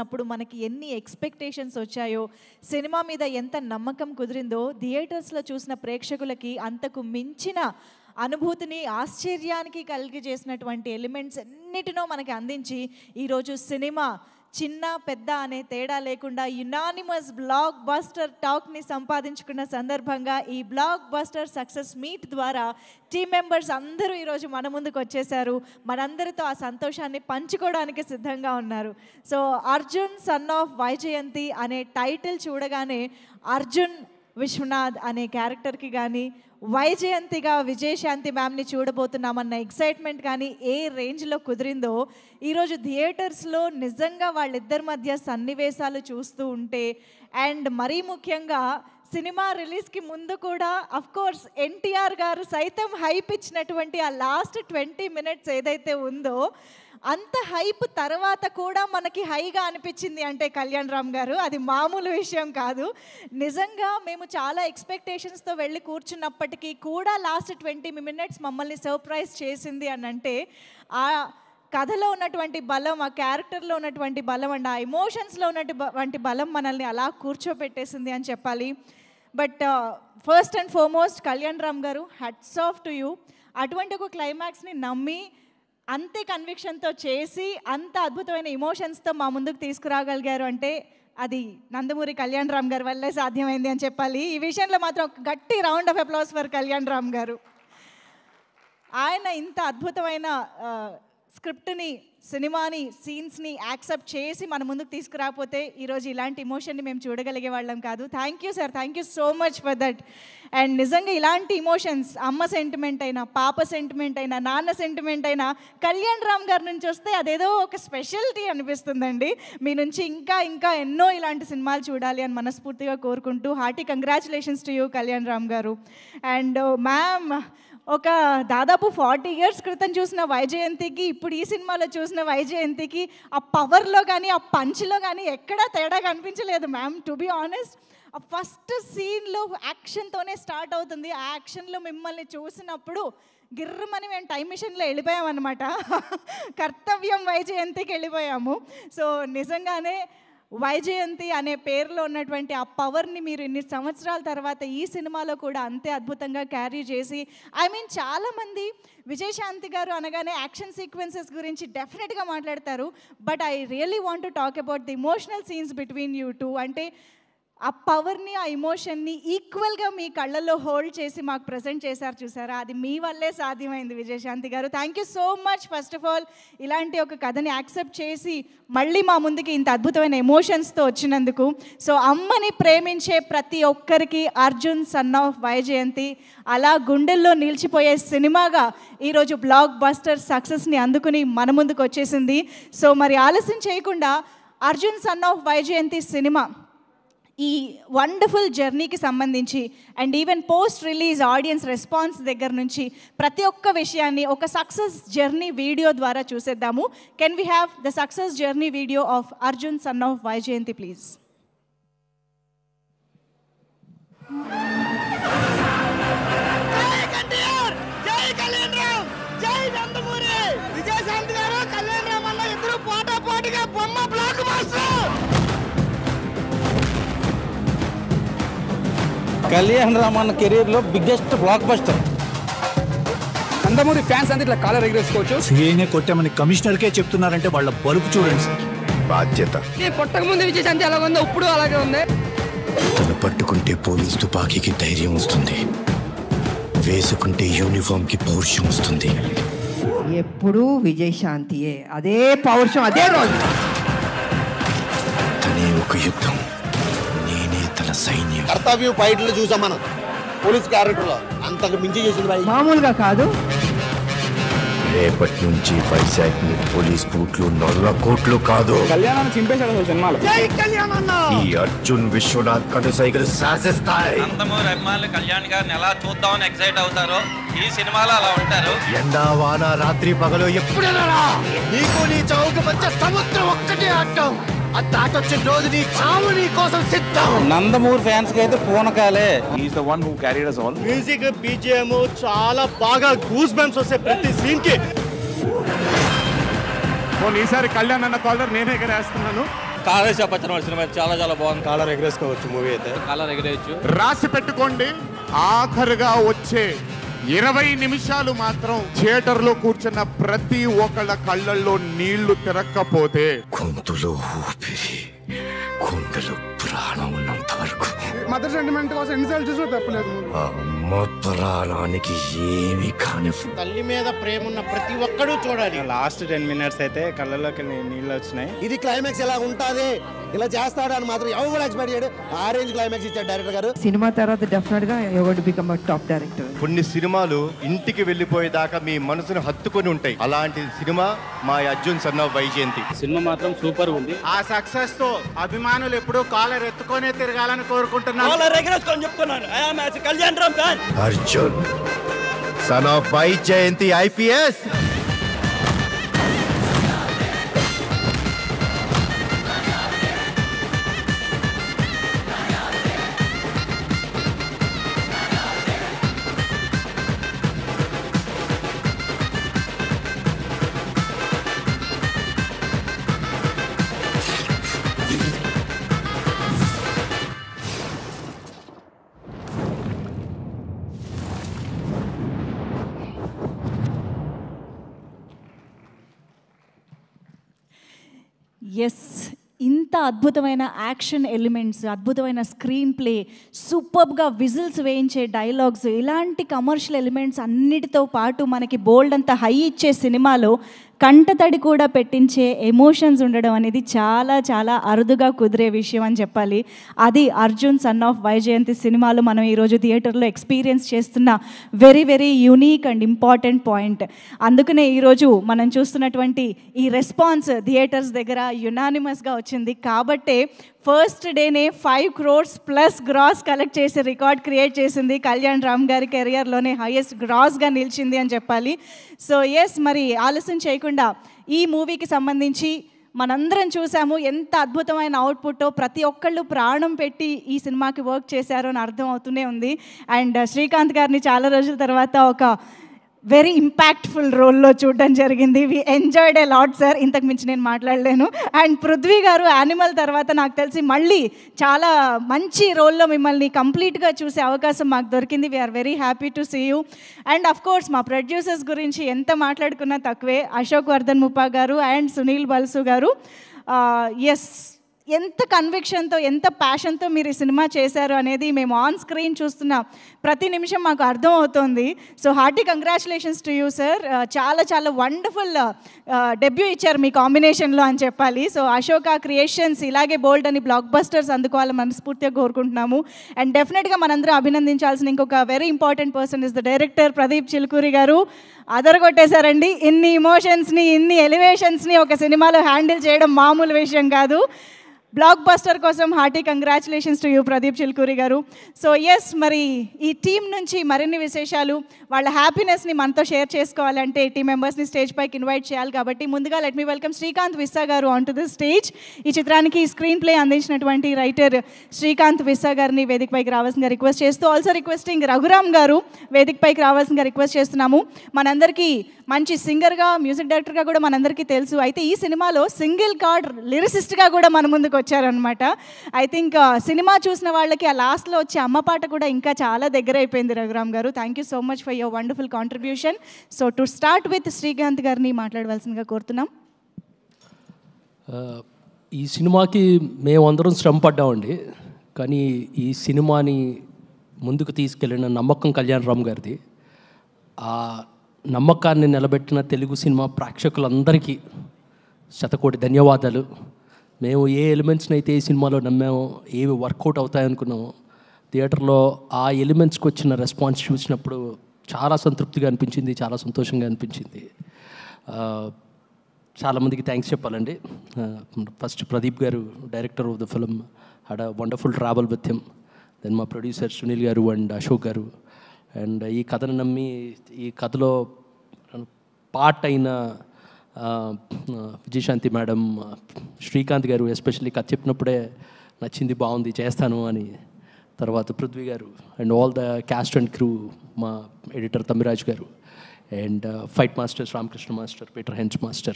చూసినప్పుడు మనకి ఎన్ని ఎక్స్పెక్టేషన్స్ వచ్చాయో, సినిమా మీద ఎంత నమ్మకం కుదిరిందో, థియేటర్స్లో చూసిన ప్రేక్షకులకి అంతకు మించిన అనుభూతిని, ఆశ్చర్యానికి కలిగజేసినటువంటి ఎలిమెంట్స్ ఎన్నిటినో మనకి అందించి ఈరోజు సినిమా చిన్న పెద్ద అనే తేడా లేకుండా యునానిమస్ బ్లాక్ బస్టర్ టాక్ని సంపాదించుకున్న సందర్భంగా ఈ బ్లాక్ బస్టర్ సక్సెస్ మీట్ ద్వారా టీమ్ మెంబర్స్ అందరూ ఈరోజు మన ముందుకు వచ్చేసారు. మనందరితో ఆ సంతోషాన్ని పంచుకోవడానికి సిద్ధంగా ఉన్నారు. So Arjun son of Vyjayanthi అనే టైటిల్ చూడగానే అర్జున్ విశ్వనాథ్ అనే క్యారెక్టర్కి కానీ, వైజయంతిగా విజయశాంతి మ్యామ్ని చూడబోతున్నామన్న ఎక్సైట్మెంట్ కానీ ఏ రేంజ్లో కుదిరిందో ఈరోజు థియేటర్స్లో నిజంగా వాళ్ళిద్దరి మధ్య సన్నివేశాలు చూస్తూ ఉంటే, అండ్ మరీ ముఖ్యంగా సినిమా రిలీజ్కి ముందు కూడా అఫ్కోర్స్ ఎన్టీఆర్ గారు సైతం హైప్ ఇచ్చినటువంటి ఆ లాస్ట్ 20 minutes ఏదైతే ఉందో, అంత హైప్ తర్వాత కూడా మనకి హైగా అనిపించింది అంటే కళ్యాణ్ రామ్ గారు, అది మామూలు విషయం కాదు. నిజంగా మేము చాలా ఎక్స్పెక్టేషన్స్తో వెళ్ళి కూర్చున్నప్పటికీ కూడా లాస్ట్ 20 minutes మమ్మల్ని సర్ప్రైజ్ చేసింది అని అంటే, ఆ కథలో ఉన్నటువంటి బలం, ఆ క్యారెక్టర్లో ఉన్నటువంటి బలం అండ్ ఆ ఎమోషన్స్లో ఉన్నటువంటి బలం మనల్ని అలా కూర్చోపెట్టేసింది అని చెప్పాలి. But first and foremost Kalyan Ram గారు, హ్యాట్స్ ఆఫ్ టు యూ. అటువంటి ఒక క్లైమాక్స్ని నమ్మి అంతే కన్విక్షన్తో చేసి అంత అద్భుతమైన ఎమోషన్స్తో మా ముందుకు తీసుకురాగలిగారు అంటే అది నందమూరి కళ్యాణ్ రామ్ గారి వల్లే సాధ్యమైంది అని చెప్పాలి. ఈ విషయంలో మాత్రం ఒక గట్టి round of applause for Kalyan Ram గారు. ఆయన ఇంత అద్భుతమైన స్క్రిప్ట్ని, సినిమాని, సీన్స్ని యాక్సెప్ట్ చేసి మన ముందుకు తీసుకురాకపోతే ఈరోజు ఇలాంటి ఎమోషన్ని మేము చూడగలిగే వాళ్ళం కాదు. Thank you sir, thank you so much for that. And నిజంగా ఇలాంటి ఎమోషన్స్, అమ్మ సెంటిమెంట్ అయినా, పాప సెంటిమెంట్ అయినా, నాన్న సెంటిమెంట్ అయినా కళ్యాణ్ రామ్ గారి నుంచి వస్తే అదేదో ఒక స్పెషాలిటీ అనిపిస్తుందండి. మీ నుంచి ఇంకా ఇంకా ఎన్నో ఇలాంటి సినిమాలు చూడాలి అని మనస్ఫూర్తిగా కోరుకుంటూ hearty congratulations to you Kalyan Ram గారు. అండ్ మ్యామ్, ఒక దాదాపు 40 years క్రితం చూసిన వైజయంతికి ఇప్పుడు ఈ సినిమాలో చూసిన వైజయంతికి ఆ పవర్లో కానీ, ఆ పంచ్లో కానీ ఎక్కడా తేడా కనిపించలేదు మ్యామ్. టు బీ ఆనెస్ట్, ఆ ఫస్ట్ సీన్లో యాక్షన్తోనే స్టార్ట్ అవుతుంది. ఆ యాక్షన్లో మిమ్మల్ని చూసినప్పుడు గిర్రమని మేము టైం మిషన్లో వెళ్ళిపోయామన్నమాట. కర్తవ్యం వైజయంతికి వెళ్ళిపోయాము. సో నిజంగానే వైజయంతి అనే పేరులో ఉన్నటువంటి ఆ పవర్ని మీరు ఇన్ని సంవత్సరాల తర్వాత ఈ సినిమాలో కూడా అంతే అద్భుతంగా క్యారీ చేసి, చాలామంది విజయశాంతి గారు అనగానే యాక్షన్ సీక్వెన్సెస్ గురించి డెఫినెట్గా మాట్లాడతారు. But I really want to talk about the emotional scenes between you two. అంటే ఆ పవర్ని, ఆ ఎమోషన్ని ఈక్వల్గా మీ కళ్ళల్లో హోల్డ్ చేసి మాకు ప్రజెంట్ చేశారు చూసారా, అది మీ వల్లే సాధ్యమైంది విజయశాంతి గారు. Thank you so much first of all ఇలాంటి ఒక కథని యాక్సెప్ట్ చేసి మళ్ళీ మా ముందుకి ఇంత అద్భుతమైన ఎమోషన్స్తో వచ్చినందుకు. సో అమ్మని ప్రేమించే ప్రతి ఒక్కరికి అర్జున్ సన్ ఆఫ్ వైజయంతి అలా గుండెల్లో నిలిచిపోయే సినిమాగా ఈరోజు బ్లాక్ బస్టర్ సక్సెస్ని అందుకుని మన ముందుకు వచ్చేసింది. సో మరి ఆలస్యం చేయకుండా Arjun son of Vyjayanthi cinema ఈ వండర్ఫుల్ జర్నీకి సంబంధించి and even post release audience response దగ్గర నుంచి ప్రతి ఒక్క విషయాన్ని ఒక సక్సెస్ జర్నీ వీడియో ద్వారా చూసేద్దాము. Can we have the success journey video of Arjun son of Vyjayanthi please? Vijayashanti గారు, కళ్యాణ్ రామ్ అన్న ఇద్దరు పోటాపోటీగా బొమ్మ బ్లాక్ మాస్టర్. కళ్యాణ్ రామ్ అన్న కెరీర్లో biggest block buster. Nandamuri fans అంతా ఇట్లా కాలర్ ఎగరేసుకోవచ్చు. సీఏనే కొట్టామని కమిషనర్కే చెప్తున్నారంటే వాళ్ళ బలుపు చూడండి సార్. బాధ్యత. కొట్టక ముందు విజయశాంతి ఎలా ఉందో ఇప్పుడు అలాగే ఉంది. తను పట్టుకుంటే పోలీస్ తుపాకీకి ధైర్యం వస్తుంది, వేసుకుంటే యూనిఫామ్ కి పౌరుషం వస్తుంది. ఎప్పుడు విజయశాంతియే, అదే పౌరుషం, అదే రోజు. తనే ఒక యుద్ధం, నేనే తన సైన్యం. కర్తవ్యం ఫైట్లు చూసాం మనం పోలీస్ క్యారెక్టర్లో, అంతకు మించి చేసింది మామూలుగా కాదు. రేపటి నుంచి వైజాగ్ ని పోలీస్ బూట్లు 100 కోట్లు కాదు. కళ్యాణాన్ని చింపేశాడు అసలు సినిమాలో. ఈ అర్జున్ విశ్వనాథ్ కను సైకిల్ శాసిస్తాయి. నందమూరి అభిమానులు కళ్యాణ్ గారిని ఎలా చూద్దామని ఎక్సైట్ అవుతారో ఈ సినిమాలో అలా ఉంటారు. ఎండా వాన రాత్రి పగలు ఎప్పుడైనా నీకు నీ చౌక మధ్య సముద్రం ఒక్కటే అడ్డం. ఆ దాటొచ్చిన రోజు నీ చావు నీ కోసం సిద్ధం. నందమూరి ఫ్యాన్స్ కి అయితే పూనకాలే. He's the one who carried us all. Music, BGM చాలా బాగా గూస్ బంప్స్ వస్తాయి ప్రతి సీన్ కి. ఈసారి కళ్యాణ్ అన్న కాలర్ నేనే ఎగరేస్తున్నాను. కాలర్ చెప్పచ్చు సినిమా చాలా చాలా బాగుంది. కాలర్ ఎగరేసుకోవచ్చు మూవీ అయితే. కాలర్ ఎగరేయచ్చు. రాసి పెట్టుకోండి, ఆఖరుగా వచ్చే 20 నిమిషాలు మాత్రం థియేటర్లో కూర్చున్న ప్రతి ఒక్కళ్ళ కళ్ళల్లో నీళ్లు తిరక్కపోతే గొంతులో ఊపిరి, గుండెలో ప్రాణం ఉన్నంత వరకు మదర్ సెంటిమెంట్ కోసం ఎన్నిసార్లు చూసినా తప్పలేదు. అమ్మ ప్రాణానికి ఏమి కాని తల్లి మీద ప్రేమ ఉన్న ప్రతి ఒక్కడూ చూడాలి. లాస్ట్ 10 minutes అయితే కళ్ళలోకి నీళ్ళు వచ్చినాయి. ఇది క్లైమాక్స్ ఎలా ఉంటుంది, ఇలా చేస్తాడు అని మాత్రం ఎవరు కూడా ఎక్స్పెక్ట్ చేయడు. ఆ రేంజ్ క్లైమాక్స్ ఇచ్చాడు డైరెక్టర్ గారు. సినిమా తర్వాత డెఫినెట్ గా you got to become a top director. కొన్ని సినిమాలు ఇంటికి వెళ్ళిపోయేదాకా మీ మనసును హత్తుకొని ఉంటాయి. అలాంటి సినిమా మా Arjun son of Vyjayanthi. Cinema మాత్రం సూపర్ ఉంది. ఆ సక్సెస్ తో అభిమానులు ఎప్పుడూ కాలర్ ఎత్తుకొనే తిరగాలని కోరుకుంటున్నాను. Arjun son of Vyjayanthi IPS. Yes, ఇంత అద్భుతమైన యాక్షన్ ఎలిమెంట్స్, అద్భుతమైన స్క్రీన్ ప్లే, సూపర్గా విజిల్స్ వేయించే డైలాగ్స్, ఇలాంటి కమర్షియల్ ఎలిమెంట్స్ అన్నిటితో పాటు మనకి బోల్డ్ అంత హై ఇచ్చే సినిమాలో కంటతడి కూడా పెట్టించే ఎమోషన్స్ ఉండడం అనేది చాలా చాలా అరుదుగా కుదిరే విషయం అని చెప్పాలి. అది అర్జున్ సన్ ఆఫ్ వైజయంతి సినిమాలో మనం ఈరోజు థియేటర్లో ఎక్స్పీరియన్స్ చేస్తున్న very very unique and important point. అందుకనే ఈరోజు మనం చూస్తున్నటువంటి ఈ రెస్పాన్స్ థియేటర్స్ దగ్గర యునానిమస్గా వచ్చింది. కాబట్టే ఫస్ట్ డేనే 5 crores ప్లస్ గ్రాస్ కలెక్ట్ చేసి రికార్డ్ క్రియేట్ చేసింది. కళ్యాణ్ రామ్ గారి కెరియర్లోనే హైయెస్ట్ గ్రాస్గా నిలిచింది అని చెప్పాలి. సో ఎస్, మరి ఆలస్యం చేయకుండా ఈ మూవీకి సంబంధించి మనందరం చూసాము ఎంత అద్భుతమైన అవుట్పుట్టో, ప్రతి ఒక్కళ్ళు ప్రాణం పెట్టి ఈ సినిమాకి వర్క్ చేశారో అని అర్థం అవుతూనే ఉంది. అండ్ శ్రీకాంత్ గారిని చాలా రోజుల తర్వాత ఒక వెరీ ఇంపాక్ట్ఫుల్ రోల్లో చూడడం జరిగింది. We enjoyed a lot sir. ఇంతకు మించి నేను మాట్లాడలేను. అండ్ పృథ్వీ గారు యానిమల్ తర్వాత నాకు తెలిసి మళ్ళీ చాలా మంచి రోల్లో మిమ్మల్ని కంప్లీట్గా చూసే అవకాశం మాకు దొరికింది. We are very happy to see you. And of course మా ప్రొడ్యూసర్స్ గురించి ఎంత మాట్లాడుకున్నా తక్కువే. అశోక్ వర్ధన్ ముప్పా గారు అండ్ సునీల్ బల్సు గారు, ఎస్, ఎంత కన్విక్షన్తో ఎంత ప్యాషన్తో మీరు ఈ సినిమా చేశారు అనేది మేము ఆన్ స్క్రీన్ చూస్తున్న ప్రతి నిమిషం మాకు అర్థం అవుతుంది. So hearty congratulations to you sir. చాలా చాలా వండర్ఫుల్ డెబ్యూ ఇచ్చారు మీ కాంబినేషన్లో అని చెప్పాలి. సో అశోక క్రియేషన్స్ ఇలాగే బోల్డ్ అని బ్లాక్ బస్టర్స్ అందుకోవాలని మనస్ఫూర్తిగా కోరుకుంటున్నాము. అండ్ డెఫినెట్గా మనందరం అభినందించాల్సిన ఇంకొక very important person is the director Pradeep Chilukuri గారు. అదరగొట్టేశారండి. ఇన్ని ఇమోషన్స్ని, ఇన్ని ఎలివేషన్స్ని ఒక సినిమాలో హ్యాండిల్ చేయడం మామూలు విషయం కాదు. బ్లాక్ బస్టర్ కోసం hearty congratulations to you Pradeep Chilukuri గారు. సో ఎస్, మరి ఈ టీం నుంచి మరిన్ని విశేషాలు, వాళ్ళ హ్యాపీనెస్ని మనతో షేర్ చేసుకోవాలంటే టీం మెంబర్స్ని స్టేజ్ పైకి ఇన్వైట్ చేయాలి. కాబట్టి ముందుగా లెట్ మీ వెల్కమ్ శ్రీకాంత్ విస్సా గారు ఆన్ టు ది స్టేజ్. ఈ చిత్రానికి స్క్రీన్ ప్లే అందించినటువంటి రైటర్ శ్రీకాంత్ విస్సా గారిని వేదిక పైకి రావాల్సిందిగా రిక్వెస్ట్ చేస్తూ, ఆల్సో రిక్వెస్టింగ్ రఘురామ్ గారు వేదిక పైకి రావాల్సిందిగా రిక్వెస్ట్ చేస్తున్నాము. మనందరికీ మంచి సింగర్గా, మ్యూజిక్ డైరెక్టర్గా కూడా మనందరికీ తెలుసు. అయితే ఈ సినిమాలో సింగిల్ కార్డ్ లిరిసిస్ట్గా కూడా మన ముందుకు వచ్చారనమాట. ఐ థింక్ సినిమా చూసిన వాళ్ళకి ఆ లాస్ట్లో వచ్చే అమ్మ పాట కూడా ఇంకా చాలా దగ్గర అయిపోయింది. రఘురామ్ గారు, thank you so much for your wonderful contribution. So to start with Srikanth గారిని మాట్లాడవలసిందిగా కోరుతున్నాం. ఈ సినిమాకి మేమందరం శ్రమ పడ్డామండి. కానీ ఈ సినిమాని ముందుకు తీసుకెళ్ళిన నమ్మకం కళ్యాణ్ రామ్ గారిది. ఆ నమ్మకాన్ని నిలబెట్టిన తెలుగు సినిమా ప్రేక్షకులందరికీ శతకోటి ధన్యవాదాలు. మేము ఏ ఎలిమెంట్స్ని అయితే ఈ సినిమాలో నమ్మామో, ఏవి వర్కౌట్ అవుతాయనుకున్నామో, థియేటర్లో ఆ ఎలిమెంట్స్కి వచ్చిన రెస్పాన్స్ చూసినప్పుడు చాలా సంతృప్తిగా అనిపించింది, చాలా సంతోషంగా అనిపించింది. చాలామందికి థ్యాంక్స్ చెప్పాలండి. ఫస్ట్ ప్రదీప్ గారు, director of the film, had a wonderful travel with him. Then మా ప్రొడ్యూసర్ సునీల్ గారు అండ్ అశోక్ గారు. అండ్ ఈ కథను నమ్మి ఈ కథలో పార్ట్ అయిన విజయశాంతి మేడం, శ్రీకాంత్ గారు ఎస్పెషల్లీ కథ చెప్పినప్పుడే నచ్చింది, బాగుంది, చేస్తాను అని. తర్వాత పృథ్వీ గారు and all the cast and crew, మా ఎడిటర్ తమ్మిరాజ్ గారు, and Fight Masters, Ramakrishna Master, Peter Hench Master.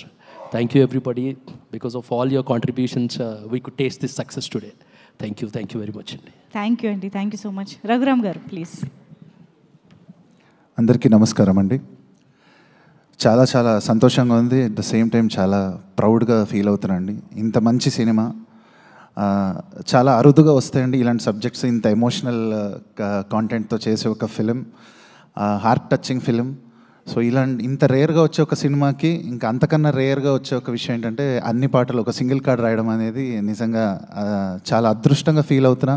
Thank you everybody. Because of all your contributions, we could taste this success today. Thank you very much. Thank you అండి, thank you so much. Raghuram గారు please. అందరికీ నమస్కారం అండి. చాలా చాలా సంతోషంగా ఉంది, at the same time చాలా ప్రౌడ్గా ఫీల్ అవుతున్నానండి. ఇంత మంచి సినిమా చాలా అరుదుగా వస్తాయండి ఇలాంటి సబ్జెక్ట్స్, ఇంత ఎమోషనల్ కాంటెంట్తో చేసే ఒక film, heart touching film. So ఇంత రేర్గా వచ్చే ఒక సినిమాకి ఇంకా అంతకన్నా రేర్గా వచ్చే ఒక విషయం ఏంటంటే అన్ని పాటలు ఒక సింగిల్ కార్డ్ రాయడం అనేది నిజంగా చాలా అదృష్టంగా ఫీల్ అవుతున్నా.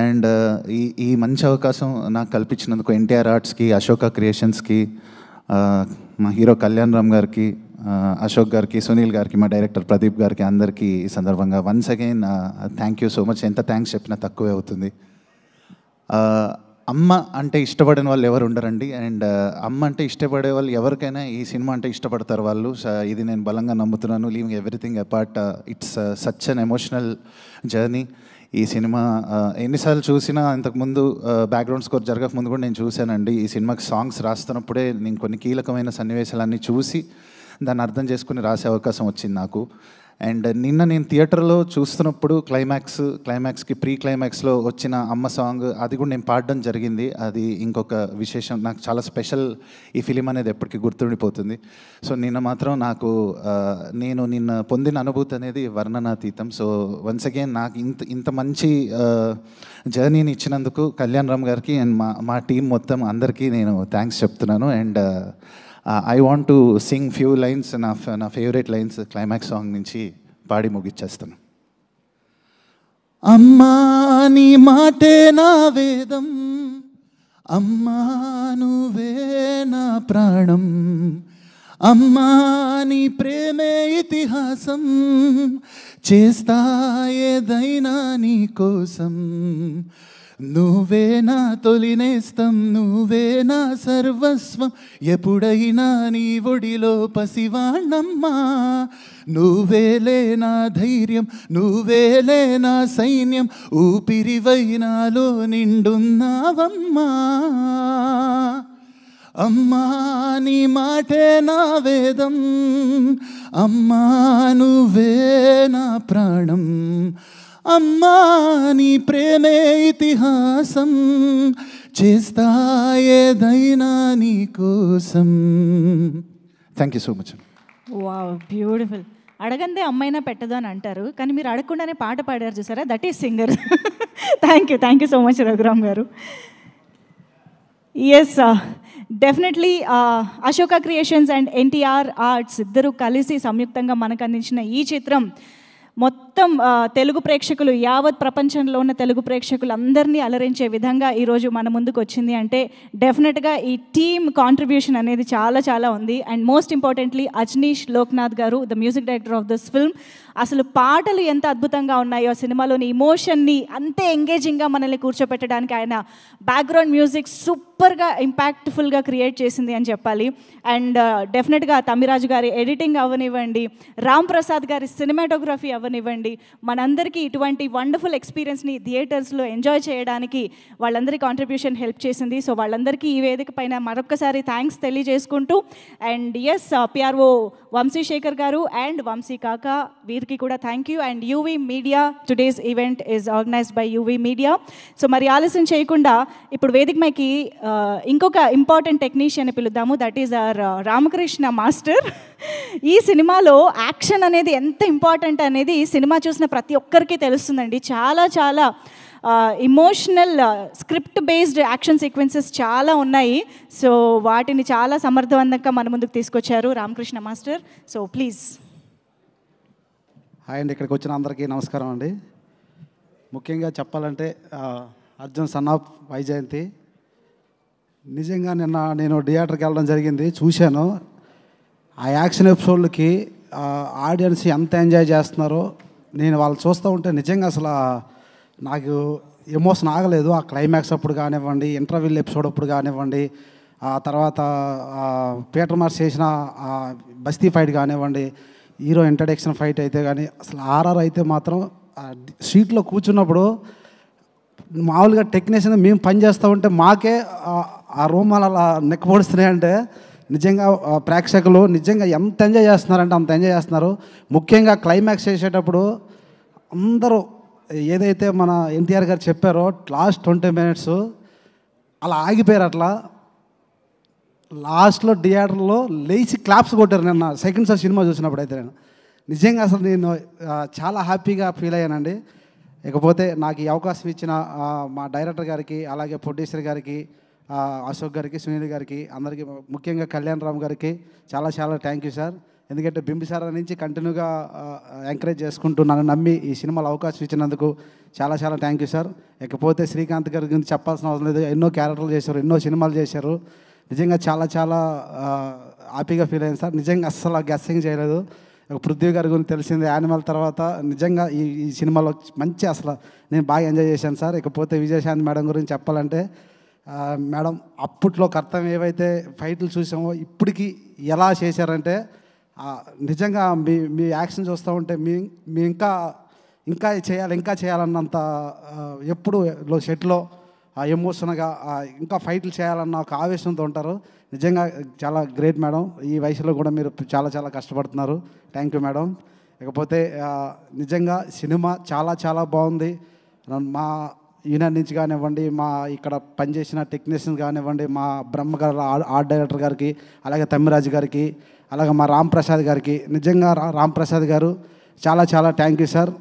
అండ్ ఈ మంచి అవకాశం నాకు కల్పించినందుకు ఎన్టీఆర్ ఆర్ట్స్కి, అశోక క్రియేషన్స్కి, మా హీరో కళ్యాణ్ రామ్ గారికి, అశోక్ గారికి, సునీల్ గారికి, మా డైరెక్టర్ ప్రదీప్ గారికి, అందరికీ ఈ సందర్భంగా once again thank you so much. ఎంత థ్యాంక్స్ చెప్పినా తక్కువే అవుతుంది. అమ్మ అంటే ఇష్టపడిన వాళ్ళు ఎవరు ఉండరండి. అండ్ అమ్మ అంటే ఇష్టపడే వాళ్ళు ఎవరికైనా ఈ సినిమా అంటే ఇష్టపడతారు వాళ్ళు. ఇది నేను బలంగా నమ్ముతున్నాను. Leaving everything apart, it's such an emotional journey. ఈ సినిమా ఎన్నిసార్లు చూసినా, ఇంతకుముందు బ్యాక్గ్రౌండ్ స్కోర్ జరగకముందు కూడా నేను చూశానండి. ఈ సినిమాకి సాంగ్స్ రాస్తున్నప్పుడే నేను కొన్ని కీలకమైన సన్నివేశాలన్నీ చూసి దాన్ని అర్థం చేసుకుని రాసే అవకాశం వచ్చింది నాకు. అండ్ నిన్న నేను థియేటర్లో చూస్తున్నప్పుడు క్లైమాక్స్కి ప్రీ క్లైమాక్స్లో వచ్చిన అమ్మ సాంగ్ అది కూడా నేను పాడడం జరిగింది. అది ఇంకొక విశేషం, నాకు చాలా స్పెషల్. ఈ ఫిలిం అనేది ఎప్పటికీ గుర్తుండిపోతుంది. సో నిన్న మాత్రం నాకు నేను నిన్న పొందిన అనుభూతి అనేది వర్ణనాతీతం. సో వన్స్ అగైన్ నాకు ఇంత మంచి జర్నీని ఇచ్చినందుకు కళ్యాణ్ రామ్ గారికి అండ్ మా టీం మొత్తం అందరికీ నేను థ్యాంక్స్ చెప్తున్నాను. And I want to sing few lines, నా ఫేవరెట్ లైన్స్ క్లైమాక్స్ సాంగ్ నుంచి పాడి ముగిచ్చేస్తాను. అమ్మా నీ మాటే నా వేదం, అమ్మా నువ్వే నా ప్రాణం, అమ్మా నీ ప్రేమే ఇతిహాసం, చేస్తా ఏదైనా నీ కోసం, నువ్వే నా తొలినేస్తం, నువ్వే నా సర్వస్వం, ఎప్పుడైనా నీ ఒడిలో పసివాణమ్మా, నువ్వేలే నా ధైర్యం, నువ్వేలే నా సైన్యం, ఊపిరివై నాలో నిండున్నావమ్మా. అమ్మా నీ మాటే నా వేదం, అమ్మా నువ్వే నా ప్రాణం, అమ్మా నీ ప్రేమే ఇతిహాసం, చేస్తా ఏదైనా నీ కోసం. Thank you so much. Wow, beautiful. అడగందే అమ్మైనా పెట్టదు అని అంటారు, కానీ మీరు అడగకుండానే పాట పాడారు చూసారా, that is singer. Thank you so much Raghuram గారు. Yes, definitely Ashoka creations and NTR arts ఇద్దరు కలిసి సంయుక్తంగా మనకు అందించిన ఈ చిత్రం మొత్తం తెలుగు ప్రేక్షకులు, యావత్ ప్రపంచంలో ఉన్న తెలుగు ప్రేక్షకులు అందరినీ అలరించే విధంగా ఈరోజు మన ముందుకు వచ్చింది అంటే డెఫినెట్గా ఈ టీమ్ కాంట్రిబ్యూషన్ అనేది చాలా చాలా ఉంది. And most importantly Ajneesh Loknath గారు, the music director of this film. అసలు పాటలు ఎంత అద్భుతంగా ఉన్నాయో, సినిమాలోని ఇమోషన్ని అంతే ఎంగేజింగ్గా మనల్ని కూర్చోపెట్టడానికి ఆయన బ్యాక్గ్రౌండ్ మ్యూజిక్ సూపర్గా ఇంపాక్ట్ఫుల్గా క్రియేట్ చేసింది అని చెప్పాలి. అండ్ డెఫినెట్గా తమిరాజు గారి ఎడిటింగ్ అవ్వనివ్వండి, రామ్ ప్రసాద్ గారి సినిమాటోగ్రఫీ అవ్వనివ్వండి, మనందరికీ ఇటువంటి వండర్ఫుల్ ఎక్స్పీరియన్స్ని థియేటర్స్లో ఎంజాయ్ చేయడానికి వాళ్ళందరి కాంట్రిబ్యూషన్ హెల్ప్ చేసింది. సో వాళ్ళందరికీ ఈ వేదిక పైన మరొక్కసారి థ్యాంక్స్ తెలియజేసుకుంటూ, అండ్ ఎస్ పిఆర్ఓ వంశీశేఖర్ గారు అండ్ వంశీ కాకా, వీరికి కూడా thank you. And UV media, today's event is organized by UV media. So మరి ఆలస్యం చేయకుండా ఇప్పుడు వేదిక మైకి ఇంకొక ఇంపార్టెంట్ టెక్నీషియన్ పిలుద్దాము, that is our Ramakrishna master. ఈ సినిమాలో యాక్షన్ అనేది ఎంత ఇంపార్టెంట్ అనేది సినిమా చూసిన ప్రతి ఒక్కరికి తెలుస్తుందండి. చాలా చాలా emotional script based action sequences చాలా ఉన్నాయి. సో వాటిని చాలా సమర్థవంతంగా మన ముందుకు తీసుకొచ్చారు Ramakrishna master. So please. Hi అండి, ఇక్కడికి వచ్చిన అందరికీ నమస్కారం అండి. ముఖ్యంగా చెప్పాలంటే అర్జున్ సన్ ఆఫ్ వైజయంతి, నిజంగా నిన్న నేను థియేటర్కి వెళ్ళడం జరిగింది, చూశాను. ఆ యాక్షన్ ఎపిసోడ్లకి ఆడియన్స్ ఎంత ఎంజాయ్ చేస్తున్నారో నేను వాళ్ళు చూస్తూ ఉంటే నిజంగా అసలు నాకు ఎమోషన్ ఆగలేదు. ఆ క్లైమాక్స్ అప్పుడు కానివ్వండి, ఇంటర్వెల్ ఎపిసోడ్ అప్పుడు కానివ్వండి, ఆ తర్వాత పీటర్ మార్స్ చేసిన బస్తీ ఫైట్ కానివ్వండి, హీరో ఇంట్రడక్షన్ ఫైట్ అయితే కానీ, అసలు ఆర్ఆర్ అయితే మాత్రం సీట్లో కూర్చున్నప్పుడు మామూలుగా టెక్నీషియన్ మేము పని చేస్తూ ఉంటే మాకే ఆ రూమ్ అలా నెక్క పొడుస్తున్నాయి అంటే నిజంగా ప్రేక్షకులు నిజంగా ఎంత ఎంజాయ్ చేస్తున్నారంటే అంత ఎంజాయ్ చేస్తున్నారు. ముఖ్యంగా క్లైమాక్స్ చేసేటప్పుడు అందరూ ఏదైతే మన ఎన్టీఆర్ గారు చెప్పారో లాస్ట్ 20 minutes అలా ఆగిపోయారు. అట్లా లాస్ట్లో థియేటర్లో లేచి క్లాప్స్ కొట్టారు. నిన్న సెకండ్ షో సినిమా చూసినప్పుడు అయితే నిజంగా అసలు నేను చాలా హ్యాపీగా ఫీల్ అయ్యానండి. ఇకపోతే నాకు ఈ అవకాశం ఇచ్చిన మా డైరెక్టర్ గారికి, అలాగే ప్రొడ్యూసర్ గారికి, అశోక్ గారికి, సునీల్ గారికి, అందరికీ, ముఖ్యంగా కళ్యాణ్ రామ్ గారికి చాలా చాలా థ్యాంక్ యూ సార్. ఎందుకంటే బింబిసారా నుంచి కంటిన్యూగా ఎంకరేజ్ చేసుకుంటూ నన్ను నమ్మి ఈ సినిమాలో అవకాశం ఇచ్చినందుకు చాలా చాలా థ్యాంక్ యూ సార్. ఇకపోతే శ్రీకాంత్ గారి గురించి చెప్పాల్సిన అవసరం లేదు. ఎన్నో క్యారెక్టర్లు చేశారు, ఎన్నో సినిమాలు చేశారు. నిజంగా చాలా చాలా హ్యాపీగా ఫీల్ అయ్యాను సార్. నిజంగా అస్సలు గెస్సింగ్ చేయలేదు. పృథ్వీ గారి గురించి తెలిసింది యానిమల్ తర్వాత. నిజంగా ఈ సినిమాలో మంచి అసలు నేను బాగా ఎంజాయ్ చేశాను సార్. ఇకపోతే విజయశాంతి మేడం గురించి చెప్పాలంటే, మేడం అప్పట్లో కర్తవ్యం ఏవైతే ఫైట్లు చూసామో ఇప్పటికీ ఎలా చేశారంటే నిజంగా మీ యాక్షన్ చూస్తూ ఉంటే మీ ఇంకా చేయాలన్నంత ఎప్పుడు సెట్లో ఎమోషన్గా ఇంకా ఫైట్లు చేయాలన్న ఒక ఆవేశంతో ఉంటారు. నిజంగా చాలా గ్రేట్ మేడం. ఈ వయసులో కూడా మీరు చాలా చాలా కష్టపడుతున్నారు. Thank you madam. ఇకపోతే నిజంగా సినిమా చాలా చాలా బాగుంది. మా యూనియన్ నుంచి కానివ్వండి, మా ఇక్కడ పనిచేసిన టెక్నీషియన్స్ కానివ్వండి, మా బ్రహ్మ గారు ఆర్ట్ డైరెక్టర్ గారికి, అలాగే తమ్మిరాజు గారికి, అలాగే మా రామ్ ప్రసాద్ గారికి, నిజంగా రామ్ ప్రసాద్ గారు చాలా చాలా థ్యాంక్ యూ సార్.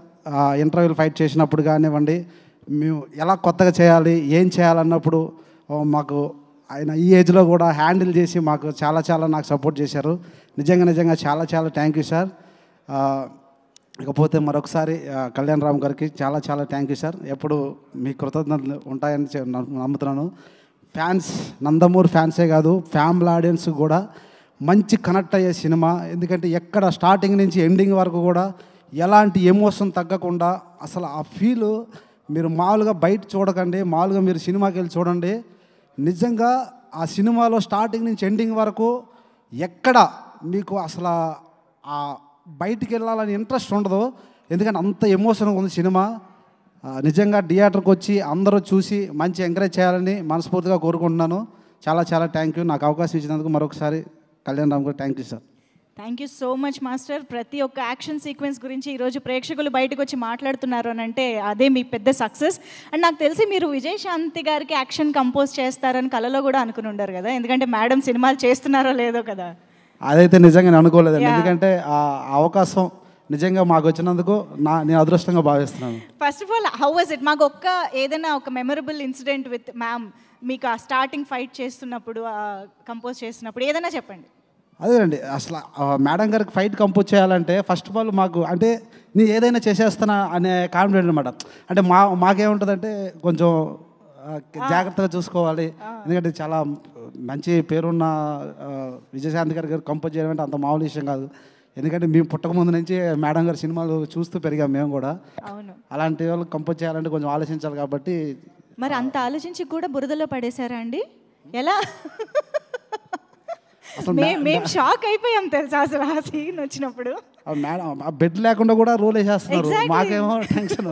ఇంటర్వ్యూలు ఫైట్ చేసినప్పుడు కానివ్వండి, మేము ఎలా కొత్తగా చేయాలి, ఏం చేయాలన్నప్పుడు మాకు ఆయన ఈ ఏజ్లో కూడా హ్యాండిల్ చేసి మాకు చాలా చాలా నాకు సపోర్ట్ చేశారు. నిజంగా చాలా చాలా థ్యాంక్ యూ సార్. ఇకపోతే మరొకసారి కళ్యాణ్ రామ్ గారికి చాలా చాలా థ్యాంక్ యూ సార్. ఎప్పుడు మీ కృతజ్ఞతలు ఉంటాయని నమ్ముతున్నాను. ఫ్యాన్స్, నందమూరి ఫ్యాన్సే కాదు, ఫ్యామిలీ ఆడియన్స్ కూడా మంచి కనెక్ట్ అయ్యే సినిమా. ఎందుకంటే ఎక్కడ స్టార్టింగ్ నుంచి ఎండింగ్ వరకు కూడా ఎలాంటి ఎమోషన్ తగ్గకుండా అసలు ఆ ఫీలు మీరు మామూలుగా బయట చూడకండి, మామూలుగా మీరు సినిమాకి వెళ్ళి చూడండి. నిజంగా ఆ సినిమాలో స్టార్టింగ్ నుంచి ఎండింగ్ వరకు ఎక్కడ మీకు అసలు ఆ బయటికి వెళ్ళాలని ఇంట్రెస్ట్ ఉండదు. ఎందుకంటే అంత ఎమోషన్గా ఉంది సినిమా. నిజంగా థియేటర్కి వచ్చి అందరూ చూసి మంచి ఎంకరేజ్ చేయాలని మనస్ఫూర్తిగా కోరుకుంటున్నాను. చాలా చాలా థ్యాంక్ యూ. నాకు అవకాశం ఇచ్చినందుకు మరొకసారి కళ్యాణ్ రామ్ గారు thank you sir. Thank you so much master. ప్రతి ఒక్క యాక్షన్ సీక్వెన్స్ గురించి ఈరోజు ప్రేక్షకులు బయటకు వచ్చి మాట్లాడుతున్నారు అని అంటే అదే మీ పెద్ద సక్సెస్. అండ్ నాకు తెలిసి మీరు విజయశాంతి గారికి యాక్షన్ కంపోజ్ చేస్తారని కలలో కూడా అనుకుని ఉండరు కదా, ఎందుకంటే మేడం సినిమాలు చేస్తున్నారో లేదో కదా. అదైతే నిజంగా నేను అనుకోలేదండి. ఎందుకంటే ఆ అవకాశం నిజంగా మాకు వచ్చినందుకు నేను అదృష్టంగా భావిస్తున్నాను. First of all how was it? మాకు ఏదైనా ఒక మెమరబుల్ ఇన్సిడెంట్ విత్ మ్యామ్, మీకు ఆ స్టార్టింగ్ ఫైట్ చేస్తున్నప్పుడు, కంపోజ్ చేస్తున్నప్పుడు ఏదైనా చెప్పండి. అదేనండి, అసలు మేడం గారికి ఫైట్ కంపోజ్ చేయాలంటే ఫస్ట్ ఆఫ్ ఆల్ మాకు అంటే నేను ఏదైనా చేసేస్తానా అనే కాన్ఫిడెంట్ అనమాట. అంటే మాకేముంటుందంటే కొంచెం జాగ్రత్తగా చూసుకోవాలి. ఎందుకంటే చాలా మంచి పేరున్న విజయశాంతి గారి కంపోజ్ చేయడం అంటే అంత మామూలు విషయం కాదు. ఎందుకంటే మేము పుట్టక ముందు నుంచి మేడం గారి సినిమాలు చూస్తూ పెరిగాం మేము కూడా. అలాంటి వాళ్ళు కంపోజ్ చేయాలంటే కొంచెం ఆలోచించాలి కాబట్టి. మరి అంత ఆలోచించి కూడా బురదలో పడేశారా అండి? ఎలా? మేము షాక్ అయిపోయాం తెలుసా అసలు ఆ సీన్ వచ్చినప్పుడు. మేడం ఆ బెడ్ లేకుండా కూడా రోల్ వేసేస్తున్నారు. మాకేమో టెన్షన్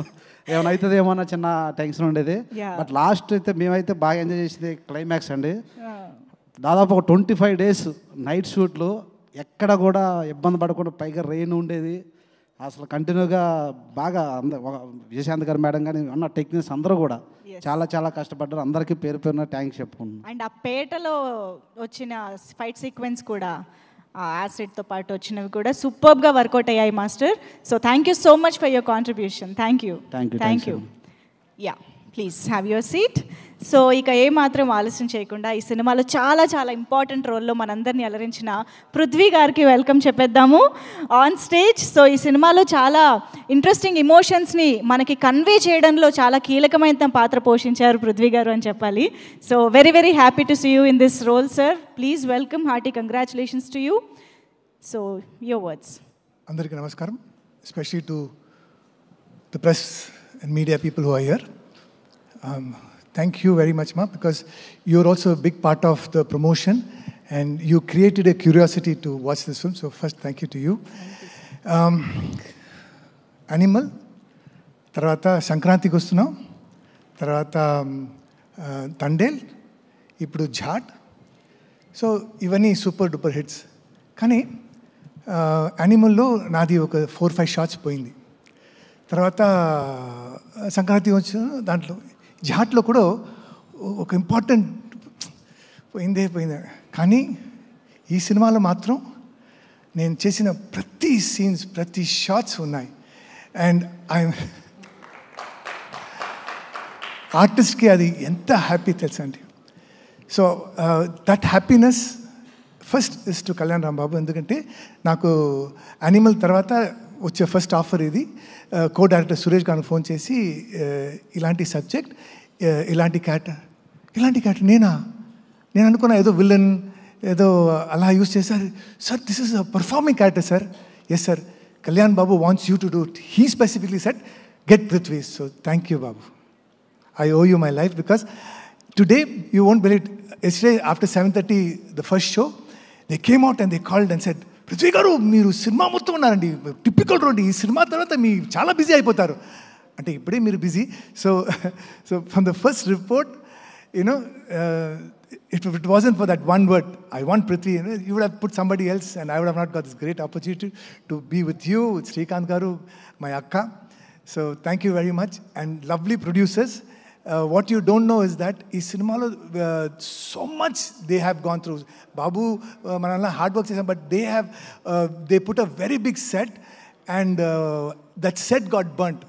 ఏమైనా అవుతుంది ఏమో అన్న చిన్న టెన్షన్ ఉండేది. బట్ లాస్ట్ అయితే మేమైతే బాగా ఎంజాయ్ చేసేది క్లైమాక్స్ అండి. దాదాపు ఒక 25 days నైట్ షూట్లు, ఎక్కడ కూడా ఇబ్బంది పడకుండా, పైగా రెయిన్ ఉండేది. అసలు కంటిన్యూగా బాగా విజయశాంతి గారు మేడం కానీ ఉన్న టెక్నీషియన్స్ అందరూ కూడా చాలా చాలా కష్టపడ్డారు. అందరికీ పేరు పేరున థ్యాంక్స్ చెప్పుకున్నాను. అండ్ ఆ పేటలో వచ్చిన ఫైట్ సీక్వెన్స్ కూడా, ఆ యాసిడ్తో పాటు వచ్చినవి కూడా సూపర్గా వర్కౌట్ అయ్యాయి master. So thank you so much for your contribution. Thank you. Yeah, please have your seat. So ఇక ఏమాత్రం ఆలస్యం చేయకుండా ఈ సినిమాలో చాలా చాలా ఇంపార్టెంట్ రోల్లో మనందరినీ అలరించిన పృథ్వీ గారికి వెల్కమ్ చెప్పేద్దాము ఆన్ స్టేజ్. సో ఈ సినిమాలో చాలా ఇంట్రెస్టింగ్ ఇమోషన్స్ని మనకి కన్వే చేయడంలో చాలా కీలకమైన పాత్ర పోషించారు పృథ్వీ గారు అని చెప్పాలి. So very very happy to see you in this role sir. Please welcome, hearty congratulations to you. So your words. అందరికీ నమస్కారం, especially to the press and media people who are here. Thank you very much, Ma, because you're also a big part of the promotion and you created a curiosity to watch this film. So first, thank you to you. Animal, tarvata Sankranti kostunam, tarvata Tandel, ippudu Jhat. So ఇవన్నీ super duper hits. కానీ యానిమల్లో నాది ఒక 4-5 shots పోయింది. తర్వాత సంక్రాంతి వచ్చిన దాంట్లో జాట్లో కూడా ఒక ఇంపార్టెంట్ పోయిందే. కానీ ఈ సినిమాలో మాత్రం నేను చేసిన ప్రతి సీన్స్, ప్రతి షాట్స్ ఉన్నాయి. అండ్ ఆర్టిస్ట్కి అది ఎంత హ్యాపీ తెలుసండి. So that happiness first is to Kalyan Rambabu. ఎందుకంటే నాకు యానిమల్ తర్వాత వచ్చే ఫస్ట్ ఆఫర్ ఇది. కో డైరెక్టర్ సురేష్ గారికి ఫోన్ చేసి ఇలాంటి సబ్జెక్ట్, ఇలాంటి క్యారెక్టర్ నేను అనుకున్నా ఏదో విలన్ ఏదో అలా యూజ్ చేశారు. Sir this is a performing character sir. Yes sir, Kalyan Babu wants you to do it. He specifically said get Prithvi. So thank you Babu. I owe you my life because today, you won't believe it, yesterday after 7:30, the first show, they came out and they called and said, Prithvi గారు మీరు cinema మొత్తం ఉన్నారండి, typical road, ఈ cinema తర్వాత మీ చాలా busy అయిపోతారు అంటే ఇప్పుడే మీరు busy. So from the first report if it wasn't for that one word, I want Prithvi, you would have put somebody else and I would have not got this great opportunity to be with you, with Srikanth Garu, my akka. So thank you very much. And lovely producers. What you don't know is that in cinema so much they have gone through. Babu manala hard work chesam, but they put a very big set and that set got burnt.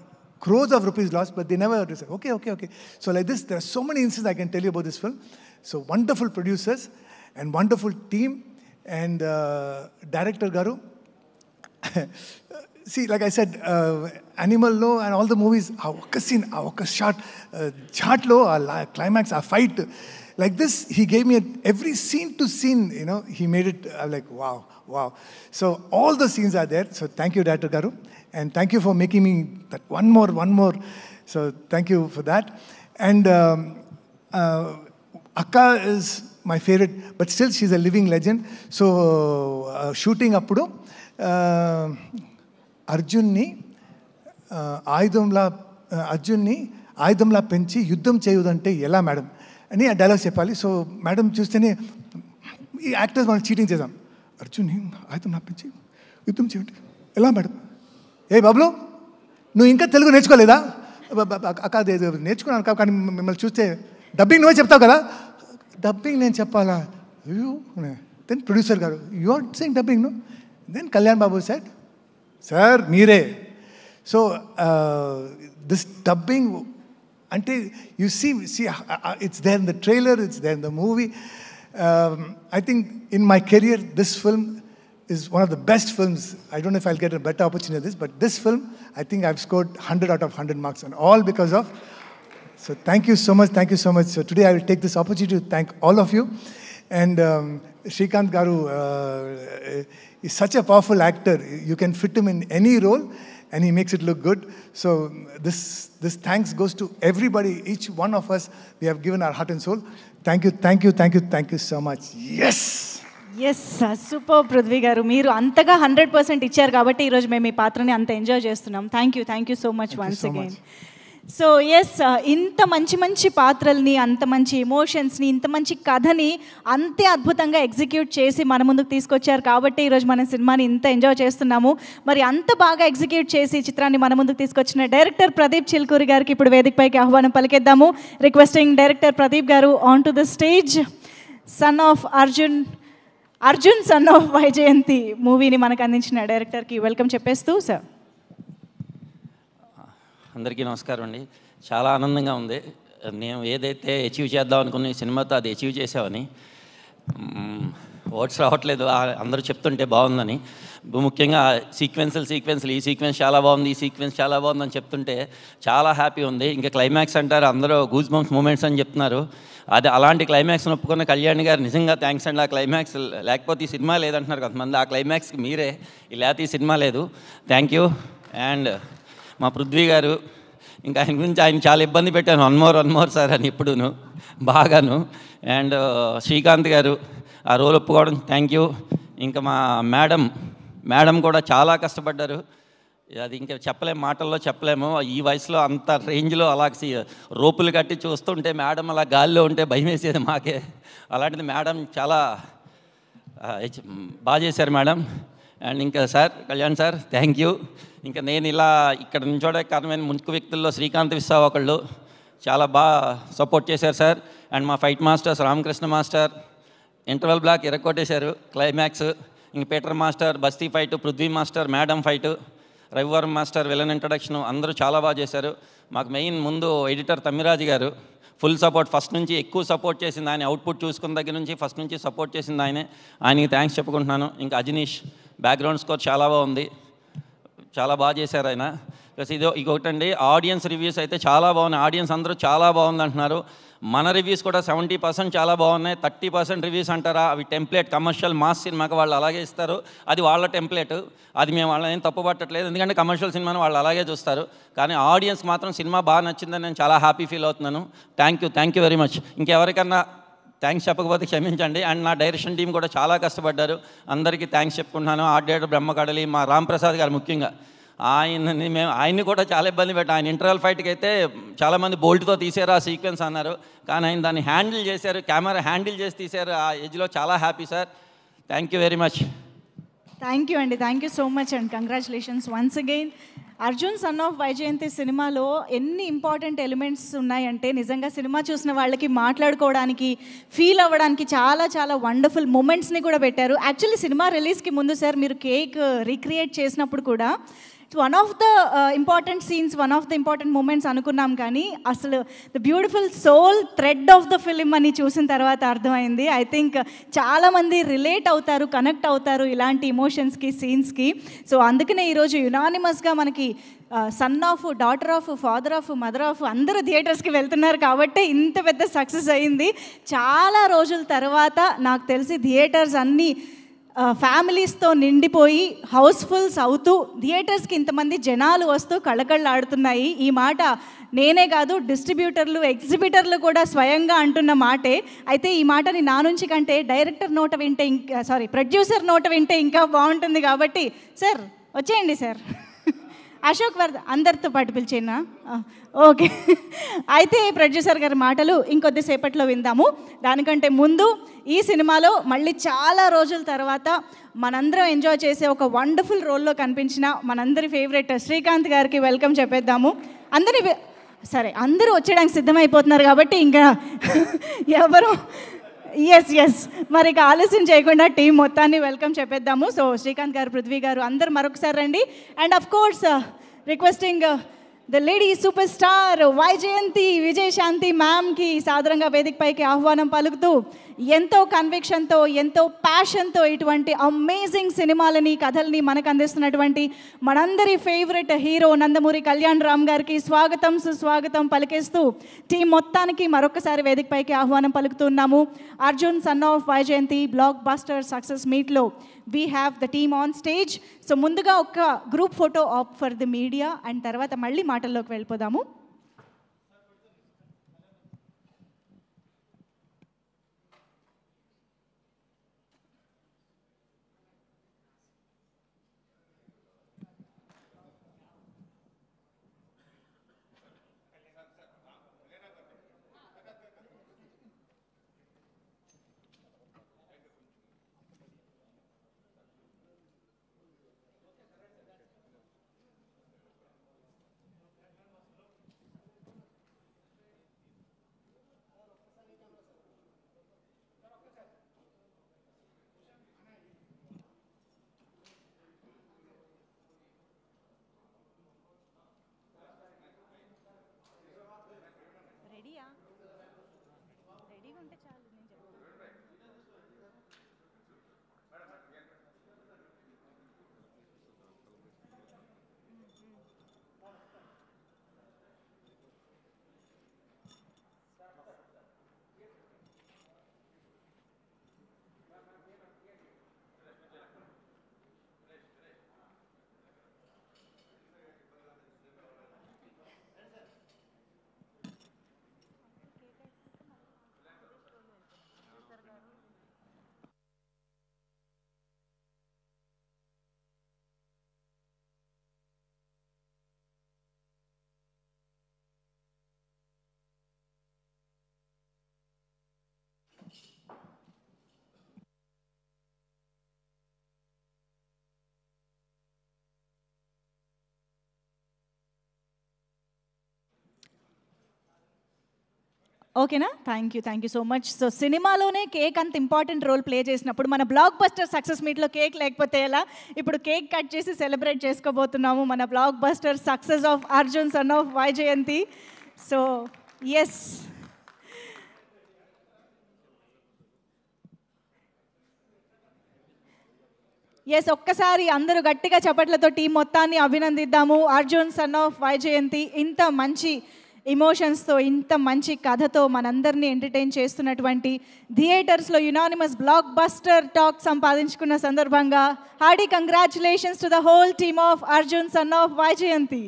Crores of rupees lost, but they never said okay. So like this, there are so many instances I can tell you about this film. So wonderful producers and wonderful team and director Garu. See, like I said, Animal Lo and all the movies, a scene, a shot, chartlo, a climax, a fight. Like this, he gave me every scene to scene, he made it, I'm like, wow. So all the scenes are there. So thank you, Director Garu. And thank you for making me that one more. So thank you for that. And Akka is my favorite, but still she's a living legend. So shooting appudu, అర్జున్ని ఆయుధంలా పెంచి యుద్ధం చేయదంటే ఎలా madam అని ఆ dialogue చెప్పాలి. So madam చూస్తేనే ఈ actors మనం చీటింగ్ చేద్దాం. అర్జున్ని ఆయుధంలా పెంచి యుద్ధం చేయండి ఎలా మేడం? ఏ బాబులు నువ్వు ఇంకా తెలుగు నేర్చుకోలేదా? అక్క నేర్చుకున్నాను కానీ మిమ్మల్ని చూస్తే డబ్బింగ్ నువ్వే చెప్తావు కదా. డబ్బింగ్ నేను చెప్పాలా? దెన్ ప్రొడ్యూసర్ గారు you are saying dubbing no. Then Kalyan Babu said sir మీరే. సో దిస్ డబ్బింగ్ అంటే you see it's there in the trailer, it's there in the movie. I think in my career this film is one of the best films. I don't know if I'll get a better opportunity than this, but this film, I think I've scored 100 out of 100 marks, and all because of. So thank you so much. So today I will take this opportunity to thank all of you. And Srikanth Garu is such a powerful actor. You can fit him in any role, and he makes it look good. So this thanks goes to everybody, each one of us. We have given our heart and soul. Thank you so much. Yes. Super Prithvi గారు, మీరు అంతగా 100% ఇచ్చారు కాబట్టి ఈరోజు మేము ఈ పాత్రని అంత ఎంజాయ్ చేస్తున్నాం. Thank you so much once again. So ఇంత మంచి పాత్రల్ని, అంత మంచి ఎమోషన్స్ని, ఇంత మంచి కథని అంతే అద్భుతంగా ఎగ్జిక్యూట్ చేసి మన ముందుకు తీసుకొచ్చారు కాబట్టి ఈరోజు మన సినిమాని ఇంత ఎంజాయ్ చేస్తున్నాము. మరి అంత బాగా ఎగ్జిక్యూట్ చేసి చిత్రాన్ని మన ముందుకు తీసుకొచ్చిన డైరెక్టర్ ప్రదీప్ చిల్కూరి గారికి ఇప్పుడు వేదికపైకి ఆహ్వానం పలికేద్దాము. రిక్వెస్టింగ్ డైరెక్టర్ ప్రదీప్ గారు on to the stage. Son of Arjun son of Vyjayanthi మూవీని మనకు అందించిన డైరెక్టర్కి వెల్కమ్ చెప్పేస్తూ సార్. అందరికీ నమస్కారం అండి. చాలా ఆనందంగా ఉంది. నేను ఏదైతే అచీవ్ చేద్దాం అనుకున్న ఈ సినిమాతో అది అచీవ్ చేసామని. వర్డ్స్ రావట్లేదు అందరూ చెప్తుంటే బాగుందని. ముఖ్యంగా సీక్వెన్స్లు ఈ సీక్వెన్స్ చాలా బాగుంది, ఈ సీక్వెన్స్ చాలా బాగుందని చెప్తుంటే చాలా హ్యాపీ ఉంది. ఇంకా క్లైమాక్స్ అంటారు, అందరూ గూస్ బంప్స్ మూమెంట్స్ అని చెప్తున్నారు. అది అలాంటి క్లైమాక్స్ని ఒప్పుకున్న కళ్యాణ్ గారు నిజంగా థ్యాంక్స్ అండి. ఆ క్లైమాక్స్ లేకపోతే ఈ సినిమా లేదంటున్నారు కొంతమంది. ఆ క్లైమాక్స్కి మీరే, లేకపోతే ఈ సినిమా లేదు. Thank you. అండ్ మా పృథ్వీ గారు, ఇంకా ఆయన గురించి ఆయన చాలా ఇబ్బంది పెట్టాను, వన్ మోర్ సార్ అని ఎప్పుడూను బాగాను. అండ్ శ్రీకాంత్ గారు ఆ రోల్ ఒప్పుకోవడం థ్యాంక్ యూ. ఇంకా మా మేడం కూడా చాలా కష్టపడ్డారు. అది ఇంకా మాటల్లో చెప్పలేము. ఈ వయసులో అంత రేంజ్లో అలా రోపులు కట్టి చూస్తుంటే మేడం అలా గాల్లో ఉంటే భయం వేసేది మాకే. అలాంటిది మేడం చాలా బాగా చేశారు మేడం. అండ్ ఇంకా sir Kalyan sir thank you. ఇంకా నేను ఇలా ఇక్కడ నుంచోడే కారణమైన ముఖ్య వ్యక్తుల్లో శ్రీకాంత్ విశ్వ ఒకళ్ళు చాలా బాగా సపోర్ట్ చేశారు సార్. అండ్ మా fight masters Ramakrishna master interval block ఎరగొట్టేశారు, క్లైమాక్స్. ఇంక పీటర్ మాస్టర్ బస్తీ fight, Prithvi master madam fight, Ravivaram master villain introduction అందరూ చాలా బాగా చేశారు. మాకు మెయిన్ ముందు ఎడిటర్ తమ్మిరాజు గారు ఫుల్ సపోర్ట్, ఫస్ట్ నుంచి ఎక్కువ సపోర్ట్ చేసింది ఆయన. అవుట్పుట్ చూసుకున్న దగ్గర నుంచి ఫస్ట్ నుంచి సపోర్ట్ చేసింది ఆయనకి థ్యాంక్స్ చెప్పుకుంటున్నాను. ఇంకా అజనీష్ బ్యాక్గ్రౌండ్ స్కోర్ చాలా బాగుంది, చాలా బాగా చేశారు ఆయన. ప్లస్ ఇంకొకటండి ఆడియన్స్ రివ్యూస్ అయితే చాలా బాగున్నాయి. ఆడియన్స్ అందరూ చాలా బాగుంది అంటున్నారు. మన రివ్యూస్ కూడా 70% చాలా బాగున్నాయి. 30% రివ్యూస్ అంటారా, అవి టెంప్లెట్ కమర్షియల్ మాస్ సినిమాకి వాళ్ళు అలాగే ఇస్తారు, అది వాళ్ళ టెంప్లెట్. అది మేము వాళ్ళని ఏం తప్పు పట్టట్లేదు, ఎందుకంటే కమర్షియల్ సినిమాని వాళ్ళు అలాగే చూస్తారు. కానీ ఆడియన్స్ మాత్రం సినిమా బాగా నచ్చిందని నేను చాలా హ్యాపీ ఫీల్ అవుతున్నాను. Thank you very much. ఇంకెవరికన్నా థ్యాంక్స్ చెప్పకపోతే క్షమించండి. అండ్ నా డైరెక్షన్ టీం కూడా చాలా కష్టపడ్డారు, అందరికీ థ్యాంక్స్ చెప్పుకుంటున్నాను. ఆర్ట్ డైరెక్టర్ బ్రహ్మకడలి, మా రాంప్రసాద్ గారు ముఖ్యంగా, ఆయన్ని కూడా చాలా ఇబ్బంది పెట్టాం. ఆయన ఇంటర్వల్ ఫైట్కి అయితే చాలామంది బోల్ట్తో తీసారు ఆ సీక్వెన్స్ అన్నారు, కానీ ఆయన దాన్ని హ్యాండిల్ చేశారు, కెమెరా హ్యాండిల్ చేసి తీశారు. ఆ ఏజ్లో చాలా happy sir. Thank you very much. Thank you అండి, thank you so much and congratulations once again. Arjun son of Vyjayanthi సినిమాలో ఎన్ని ఇంపార్టెంట్ ఎలిమెంట్స్ ఉన్నాయంటే నిజంగా సినిమా చూసిన వాళ్ళకి మాట్లాడుకోవడానికి, ఫీల్ అవ్వడానికి చాలా చాలా వండర్ఫుల్ మూమెంట్స్ని కూడా పెట్టారు. యాక్చువల్లీ సినిమా రిలీజ్కి ముందు సార్ మీరు కేక్ రీక్రియేట్ చేసినప్పుడు కూడా one of the important scenes, one of the important moments అనుకున్నాం, కానీ అసలు the beautiful soul thread of the film అని చూసిన తర్వాత అర్థమైంది. ఐ థింక్ చాలామంది రిలేట్ అవుతారు, కనెక్ట్ అవుతారు ఇలాంటి ఇమోషన్స్కి, సీన్స్కి. సో అందుకనే ఈరోజు యునానిమస్గా మనకి son of, daughter of, father of, mother of అందరూ థియేటర్స్కి వెళ్తున్నారు కాబట్టి ఇంత పెద్ద సక్సెస్ అయింది. చాలా రోజుల తర్వాత నాకు తెలిసి థియేటర్స్ అన్నీ ఫ్యామిలీస్తో నిండిపోయి హౌస్ఫుల్స్ అవుతూ థియేటర్స్కి ఇంతమంది జనాలు వస్తూ కళకళలాడుతున్నాయి. ఈ మాట నేనే కాదు, డిస్ట్రిబ్యూటర్లు, ఎగ్జిబిటర్లు కూడా స్వయంగా అంటున్న మాటే. అయితే ఈ మాటని నా నుంచి కంటే డైరెక్టర్ నోట వింటే ప్రొడ్యూసర్ నోట వింటే ఇంకా బాగుంటుంది. కాబట్టి సార్ వచ్చేయండి సార్, అశోక్ వర్ధ అందరితో పాటు పిలిచేనా? ఓకే, అయితే ప్రొడ్యూసర్ గారి మాటలు ఇంకొద్దిసేపట్లో విందాము. దానికంటే ముందు ఈ సినిమాలో మళ్ళీ చాలా రోజుల తర్వాత మనందరం ఎంజాయ్ చేసే ఒక వండర్ఫుల్ రోల్లో కనిపించిన మనందరి ఫేవరెట్ శ్రీకాంత్ గారికి వెల్కమ్ చెప్పేద్దాము. అందరూ వచ్చేయడానికి సిద్ధమైపోతున్నారు కాబట్టి ఇంకా ఎవరు ఎస్ మరి ఇక ఆలస్యం చేయకుండా టీం మొత్తాన్ని వెల్కమ్ చెప్పేద్దాము. సో శ్రీకాంత్ గారు, పృథ్వీ గారు అందరు మరొకసారి రండి. And of course requesting the lady superstar Vyjayanthi Vijayashanti మ్యామ్కి సాదరంగా వేదికపైకి ఆహ్వానం పలుకుతూ ఎంతో కన్విక్షన్తో, ఎంతో ప్యాషన్తో ఇటువంటి అమేజింగ్ సినిమాలని, కథల్ని మనకు అందిస్తున్నటువంటి మనందరి ఫేవరెట్ హీరో నందమూరి కళ్యాణ్ రామ్ గారికి స్వాగతం సుస్వాగతం పలికేస్తూ టీం మొత్తానికి మరొకసారి వేదికపైకి ఆహ్వానం పలుకుతున్నాము. Arjun son of Vyjayanthi blockbuster success మీట్లో we have the team on stage. So ముందుగా ఒక group photo op for the media and తర్వాత మళ్ళీ మాటల్లోకి వెళ్ళిపోదాము. ఓకేనా? Thank you so much. So సినిమాలోనే కేక్ అంత ఇంపార్టెంట్ రోల్ ప్లే చేసినప్పుడు మన బ్లాక్ బస్టర్ సక్సెస్ మీట్లో కేక్ లేకపోతే ఎలా? ఇప్పుడు కేక్ కట్ చేసి సెలబ్రేట్ చేసుకోబోతున్నాము మన blockbuster success of Arjun son of Vyjayanthi. So yes, ఒక్కసారి అందరూ గట్టిగా చప్పట్లతో టీం మొత్తాన్ని అభినందిద్దాము. అర్జున్ సన్ ఆఫ్ వైజయంతి ఇంత మంచి ఎమోషన్స్తో, ఇంత మంచి కథతో మనందరినీ ఎంటర్టైన్ చేస్తున్నటువంటి, థియేటర్స్లో యునానిమస్ బ్లాక్ బస్టర్ టాక్ సంపాదించుకున్న సందర్భంగా hearty congratulations to the whole team of Arjun son of Vyjayanthi.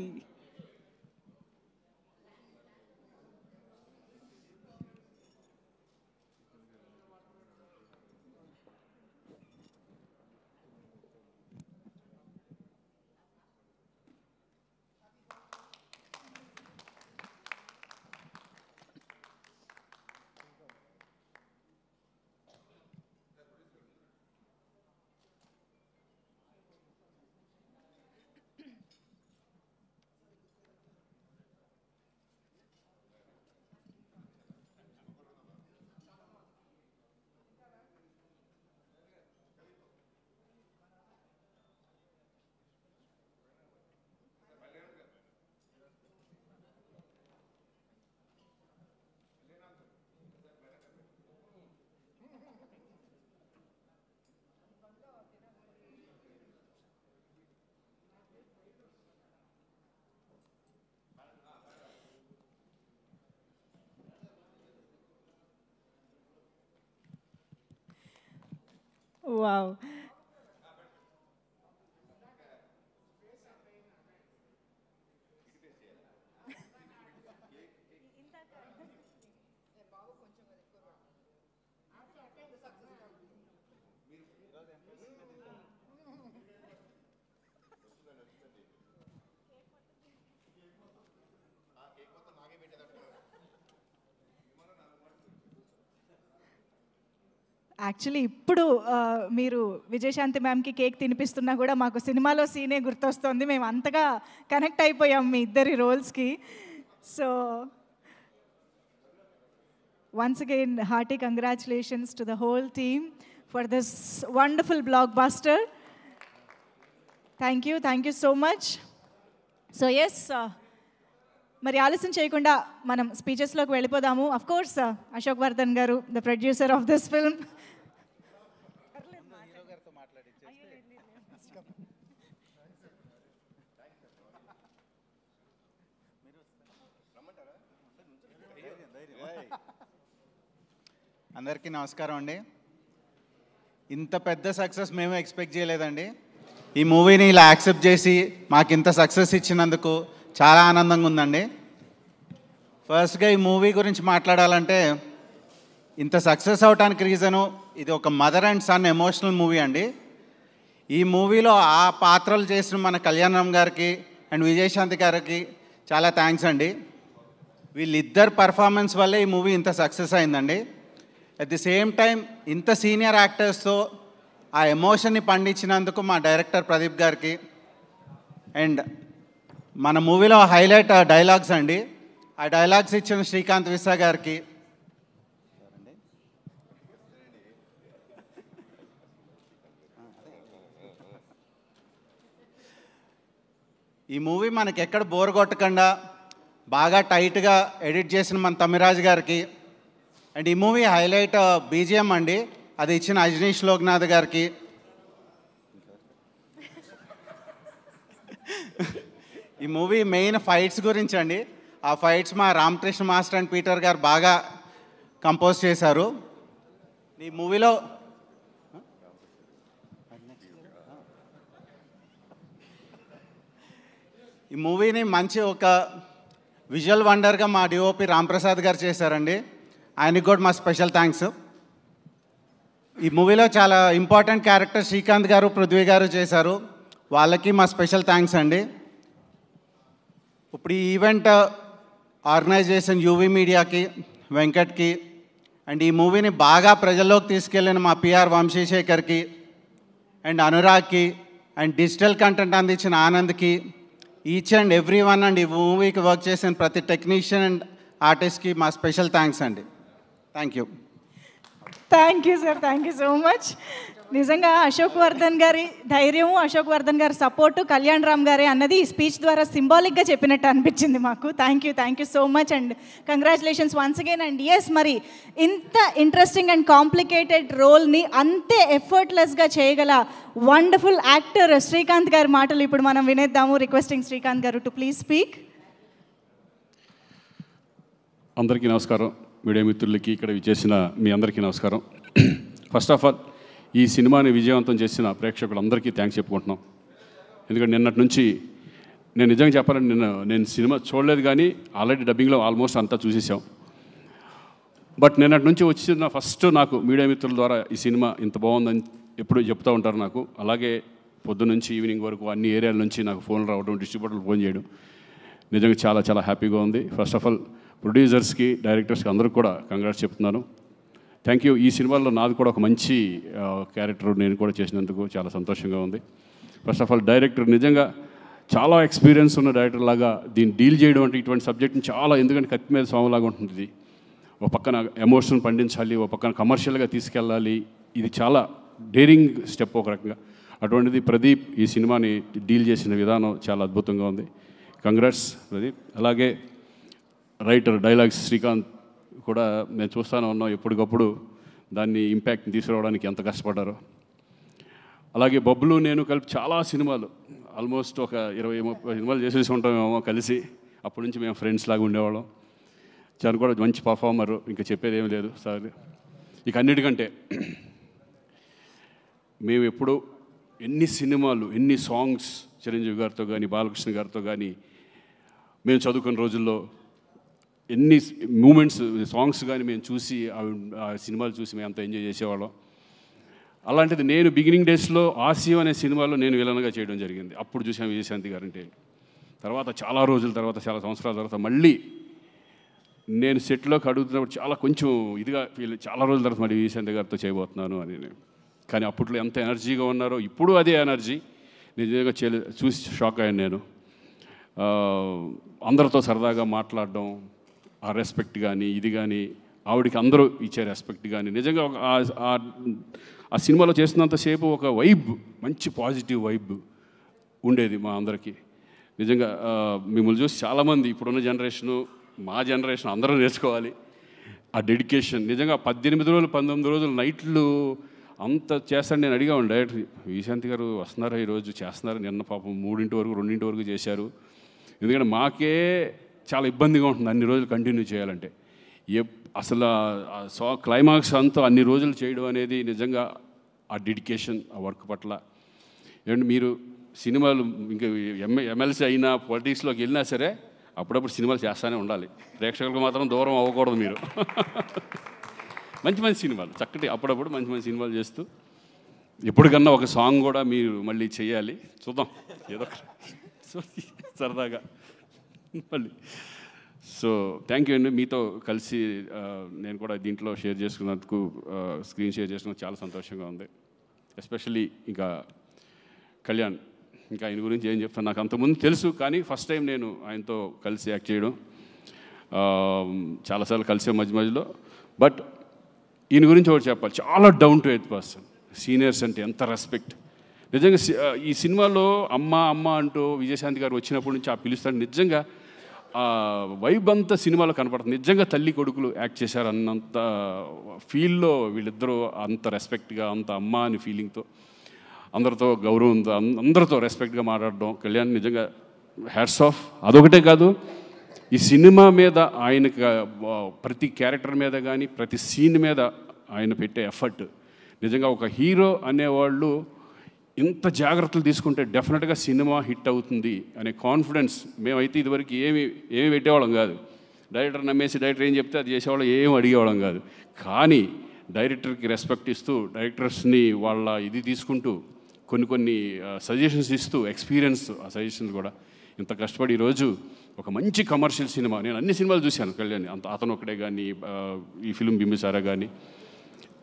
Wow, actually ఇప్పుడు మీరు విజయశాంతి మ్యామ్కి కేక్ తినిపిస్తున్నా కూడా మాకు సినిమాలో సీనే గుర్తొస్తుంది. మేము అంతగా కనెక్ట్ అయిపోయాం మీ ఇద్దరి రోల్స్కి. So once again hearty congratulations to the whole team for this wonderful blockbuster. Thank you so much. So yes, మరి ఆలస్యం చేయకుండా మనం స్పీచెస్లోకి వెళ్ళిపోదాము. అఫ్ కోర్స్ అశోక్ వర్ధన్ గారు, the producer of this film. అందరికీ నమస్కారం అండి. ఇంత పెద్ద సక్సెస్ మేము ఎక్స్పెక్ట్ చేయలేదండి. ఈ మూవీని ఇలా యాక్సెప్ట్ చేసి మాకు ఇంత సక్సెస్ ఇచ్చినందుకు చాలా ఆనందంగా ఉందండి. ఫస్ట్గా ఈ మూవీ గురించి మాట్లాడాలంటే, ఇంత సక్సెస్ అవడానికి రీజను ఇది ఒక mother and son emotional movie అండి. ఈ మూవీలో ఆ పాత్రలు చేసిన మన కళ్యాణరామ్ గారికి అండ్ విజయశాంతి గారికి చాలా థ్యాంక్స్ అండి. వీళ్ళిద్దరు పర్ఫార్మెన్స్ వల్లే ఈ మూవీ ఇంత సక్సెస్ అయిందండి. అట్ ది సేమ్ టైం ఇంత సీనియర్ యాక్టర్స్తో ఆ ఎమోషన్ని పండించినందుకు మా డైరెక్టర్ ప్రదీప్ గారికి, అండ్ మన మూవీలో హైలైట్ డైలాగ్స్ అండి, ఆ డైలాగ్స్ ఇచ్చిన శ్రీకాంత్ విసా గారికి, ఈ మూవీ మనకి ఎక్కడ బోర్ కొట్టకుండా బాగా టైట్గా ఎడిట్ చేసిన మన తమిరాజ్ గారికి, అండ్ ఈ మూవీ హైలైట్ బీజిఎం అండి, అది ఇచ్చిన అజనీష్ లోక్నాథ్ గారికి, ఈ మూవీ మెయిన్ ఫైట్స్ గురించి అండి. ఆ ఫైట్స్ మా రామకృష్ణ మాస్టర్ అండ్ పీటర్ గారు బాగా కంపోజ్ చేశారు. ఈ మూవీలో ఈ మూవీని మంచి ఒక విజువల్ వండర్గా మా డిఓపి రాంప్రసాద్ గారు చేశారండి. ఆయనకి కూడా మా స్పెషల్ థ్యాంక్స్. ఈ మూవీలో చాలా ఇంపార్టెంట్ క్యారెక్టర్ శ్రీకాంత్ గారు, పృథ్వీ గారు చేశారు. వాళ్ళకి మా స్పెషల్ థ్యాంక్స్ అండి. ఇప్పుడు ఈ ఈవెంట్ ఆర్గనైజేషన్ యూవీ మీడియాకి, వెంకట్కి, అండ్ ఈ మూవీని బాగా ప్రజల్లోకి తీసుకెళ్ళిన మా పిఆర్ వంశీశేఖర్కి అండ్ అనురాగ్కి అండ్ డిజిటల్ కంటెంట్ అందించిన ఆనంద్కి, each and every one and ఈ మూవీకి వర్క్ చేసిన ప్రతి టెక్నీషియన్ అండ్ ఆర్టిస్ట్కి మా స్పెషల్ థ్యాంక్స్ అండి. Thank you. Thank you sir, thank you so much. నిజంగా అశోక్ వర్ధన్ గారి ధైర్యము, అశోక్ వర్ధన్ గారి సపోర్టు కళ్యాణ్ రామ్ గారే అన్నది ఈ స్పీచ్ ద్వారా సింబాలిక్గా చెప్పినట్టు అనిపించింది మాకు. Thank you so much and congratulations once again. And yes, మరి ఇంత ఇంట్రెస్టింగ్ అండ్ కాంప్లికేటెడ్ రోల్ని అంతే ఎఫర్ట్లెస్గా చేయగల వండర్ఫుల్ యాక్టర్ శ్రీకాంత్ గారి మాటలు ఇప్పుడు మనం వినేద్దాము. రిక్వెస్టింగ్ శ్రీకాంత్ గారు టు ప్లీజ్ స్పీక్. అందరికీ నమస్కారం. మీడియా మిత్రులకి, ఇక్కడ విచ్చేసిన మీ అందరికీ నమస్కారం. ఫస్ట్ ఆఫ్ ఆల్ ఈ సినిమాని విజయవంతం చేసిన ప్రేక్షకులందరికీ థ్యాంక్స్ చెప్పుకుంటున్నాం. ఎందుకంటే నిన్నటి నుంచి నేను నిజంగా చెప్పాలంటే నేను సినిమా చూడలేదు, కానీ ఆల్రెడీ డబ్బింగ్లో ఆల్మోస్ట్ అంతా చూసేసాం. బట్ నిన్నటి నుంచి వచ్చిన ఫస్ట్ నాకు మీడియా మిత్రుల ద్వారా ఈ సినిమా ఇంత బాగుందని ఎప్పుడు చెప్తూ ఉంటారు నాకు. అలాగే పొద్దున్న నుంచి ఈవినింగ్ వరకు అన్ని ఏరియాల నుంచి నాకు ఫోన్లు రావడం, డిస్ట్రిబ్యూటర్లు ఫోన్ చేయడం నిజంగా చాలా చాలా హ్యాపీగా ఉంది. ఫస్ట్ ఆఫ్ ఆల్ ప్రొడ్యూసర్స్కి, డైరెక్టర్స్కి అందరికీ కూడా కంగ్రాట్స్ చెప్తున్నాను. Thank you. ఈ సినిమాలో నాది కూడా ఒక మంచి క్యారెక్టర్ నేను కూడా చేసినందుకు చాలా సంతోషంగా ఉంది. ఫస్ట్ ఆఫ్ ఆల్ డైరెక్టర్ నిజంగా చాలా ఎక్స్పీరియన్స్ ఉన్న డైరెక్టర్ లాగా దీన్ని డీల్ చేయడం అంటే ఇటువంటి సబ్జెక్ట్ని చాలా, ఎందుకంటే కత్తి మీద స్వామిలాగా ఉంటుంది ఇది. ఒక పక్కన ఎమోషన్ పండించాలి, ఒక పక్కన కమర్షియల్గా తీసుకెళ్ళాలి. ఇది చాలా డేరింగ్ స్టెప్ ఒక రకంగా. అటువంటిది ప్రదీప్ ఈ సినిమాని డీల్ చేసిన విధానం చాలా అద్భుతంగా ఉంది. కంగ్రాట్స్ ప్రదీప్. అలాగే రైటర్ డైలాగ్స్ శ్రీకాంత్ కూడా నేను చూస్తూనే ఉన్నాం, ఎప్పటికప్పుడు దాన్ని ఇంపాక్ట్ని తీసుకురావడానికి ఎంత కష్టపడ్డారో. అలాగే బబ్లు నేను కలిపి చాలా సినిమాలు, ఆల్మోస్ట్ ఒక 20-30 సినిమాలు చేసేసి ఉంటామేమో కలిసి. అప్పటి నుంచి మేము ఫ్రెండ్స్ లాగా ఉండేవాళ్ళం. చాలా కూడా మంచి పర్ఫార్మరు, ఇంకా చెప్పేది ఏమీ లేదు సార్. ఇక అన్నిటికంటే మేము ఎప్పుడు ఎన్ని సినిమాలు, ఎన్ని సాంగ్స్ చిరంజీవి గారితో కానీ, బాలకృష్ణ గారితో కానీ మేము చదువుకున్న రోజుల్లో ఎన్ని మూమెంట్స్, సాంగ్స్ కానీ మేము చూసి ఆ సినిమాలు చూసి మేము అంత ఎంజాయ్ చేసేవాళ్ళం. అలాంటిది నేను బిగినింగ్ డేస్లో ఆసియం అనే సినిమాలో నేను విలన్గా చేయడం జరిగింది. అప్పుడు చూసాను విజయశాంతి గారంటే. తర్వాత చాలా రోజుల తర్వాత, చాలా సంవత్సరాల తర్వాత మళ్ళీ నేను సెట్లోకి అడుగుతున్నప్పుడు చాలా కొంచెం ఇదిగా చాలా రోజుల తర్వాత మళ్ళీ విజయశాంతి గారితో చేయబోతున్నాను అని. కానీ అప్పట్లో ఎంత ఎనర్జీగా ఉన్నారో ఇప్పుడు అదే ఎనర్జీ నిజంగా చూసి షాక్ అయ్యాను నేను. అందరితో సరదాగా మాట్లాడడం, ఆ రెస్పెక్ట్ కానీ ఇది కానీ, ఆవిడకి అందరూ ఇచ్చే రెస్పెక్ట్ కానీ, నిజంగా ఆ సినిమాలో చేస్తున్నంతసేపు ఒక వైబ్, మంచి పాజిటివ్ వైబ్ ఉండేది మా అందరికీ. నిజంగా మిమ్మల్ని చూసి చాలామంది ఇప్పుడున్న జనరేషను, మా జనరేషన్ అందరూ నేర్చుకోవాలి ఆ డెడికేషన్. నిజంగా 18 రోజులు 19 రోజులు నైట్లు అంత చేస్తాను. నేను అడిగా ఉండే డైరెక్టర్, విశాంతి గారు వస్తున్నారా ఈరోజు, చేస్తున్నారు. నిన్న పాపం 3 వరకు 2 వరకు చేశారు. ఎందుకంటే మాకే చాలా ఇబ్బందిగా ఉంటుంది అన్ని రోజులు కంటిన్యూ చేయాలంటే. అసలు క్లైమాక్స్ అంతా అన్ని రోజులు చేయడం అనేది నిజంగా ఆ డెడికేషన్, ఆ వర్క్ పట్ల. ఏమంటే మీరు సినిమాలు ఇంకా ఎమ్మెల్సీ అయినా, పొలిటిక్స్లోకి వెళ్ళినా సరే అప్పుడప్పుడు సినిమాలు చేస్తూనే ఉండాలి. ప్రేక్షకులకు మాత్రం దూరం అవ్వకూడదు మీరు. మంచి మంచి సినిమాలు, చక్కటి అప్పుడప్పుడు మంచి మంచి సినిమాలు చేస్తూ, ఎప్పటికన్నా ఒక సాంగ్ కూడా మీరు మళ్ళీ చేయాలి. చూద్దాం ఏదో సరదాగా మళ్ళీ. సో థ్యాంక్ యూ అండి. మీతో కలిసి నేను కూడా దీంట్లో షేర్ చేసుకున్నందుకు, స్క్రీన్ షేర్ చేసుకున్నందుకు చాలా సంతోషంగా ఉంది. ఎస్పెషల్లీ ఇంకా కళ్యాణ్, ఇంకా ఆయన గురించి ఏం చెప్తాను, నాకు అంతకుముందు తెలుసు, కానీ ఫస్ట్ టైం నేను ఆయనతో కలిసి యాక్ట్ చేయడం. చాలాసార్లు కలిసే మధ్యలో. బట్ ఈయన గురించి ఒకటి చెప్పాలి, చాలా down to earth person. Seniors అంటే ఎంత రెస్పెక్ట్. నిజంగా ఈ సినిమాలో అమ్మ అమ్మ అంటూ విజయశాంతి గారు వచ్చినప్పటి నుంచి ఆ పిలుస్తాడు. నిజంగా వైబ్ అంతా సినిమాలో కనపడుతుంది. నిజంగా తల్లి కొడుకులు యాక్ట్ చేశారు అన్నంత ఫీల్లో వీళ్ళిద్దరూ, అంత రెస్పెక్ట్గా, అంత అమ్మ అని ఫీలింగ్తో, అందరితో గౌరవంతో, అందరితో రెస్పెక్ట్గా మాట్లాడడం. కళ్యాణ్ నిజంగా హ్యాట్స్ ఆఫ్. అదొకటే కాదు, ఈ సినిమా మీద ఆయనకి ప్రతి క్యారెక్టర్ మీద కానీ, ప్రతి సీన్ మీద ఆయన పెట్టే ఎఫర్ట్, నిజంగా ఒక హీరో అనేవాళ్ళు ఇంత జాగ్రత్తలు తీసుకుంటే డెఫినెట్గా సినిమా హిట్ అవుతుంది అనే కాన్ఫిడెన్స్. మేమైతే ఇదివరకు ఏమి పెట్టేవాళ్ళం కాదు. డైరెక్టర్ నమ్మేసి డైరెక్టర్ ఏం చెప్తే అది చేసేవాళ్ళం, ఏం అడిగేవాళ్ళం కాదు. కానీ డైరెక్టర్కి రెస్పెక్ట్ ఇస్తూ, డైరెక్టర్స్ని వాళ్ళ ఇది తీసుకుంటూ, కొన్ని సజెషన్స్ ఇస్తూ, ఎక్స్పీరియన్స్ ఆ సజెషన్స్ కూడా ఇంత కష్టపడి ఈరోజు ఒక మంచి కమర్షియల్ సినిమా. నేను అన్ని సినిమాలు చూశాను కళ్యాణ్, అతను ఒకటే కానీ, ఈ ఫిల్మ్ బింబిసారా కానీ,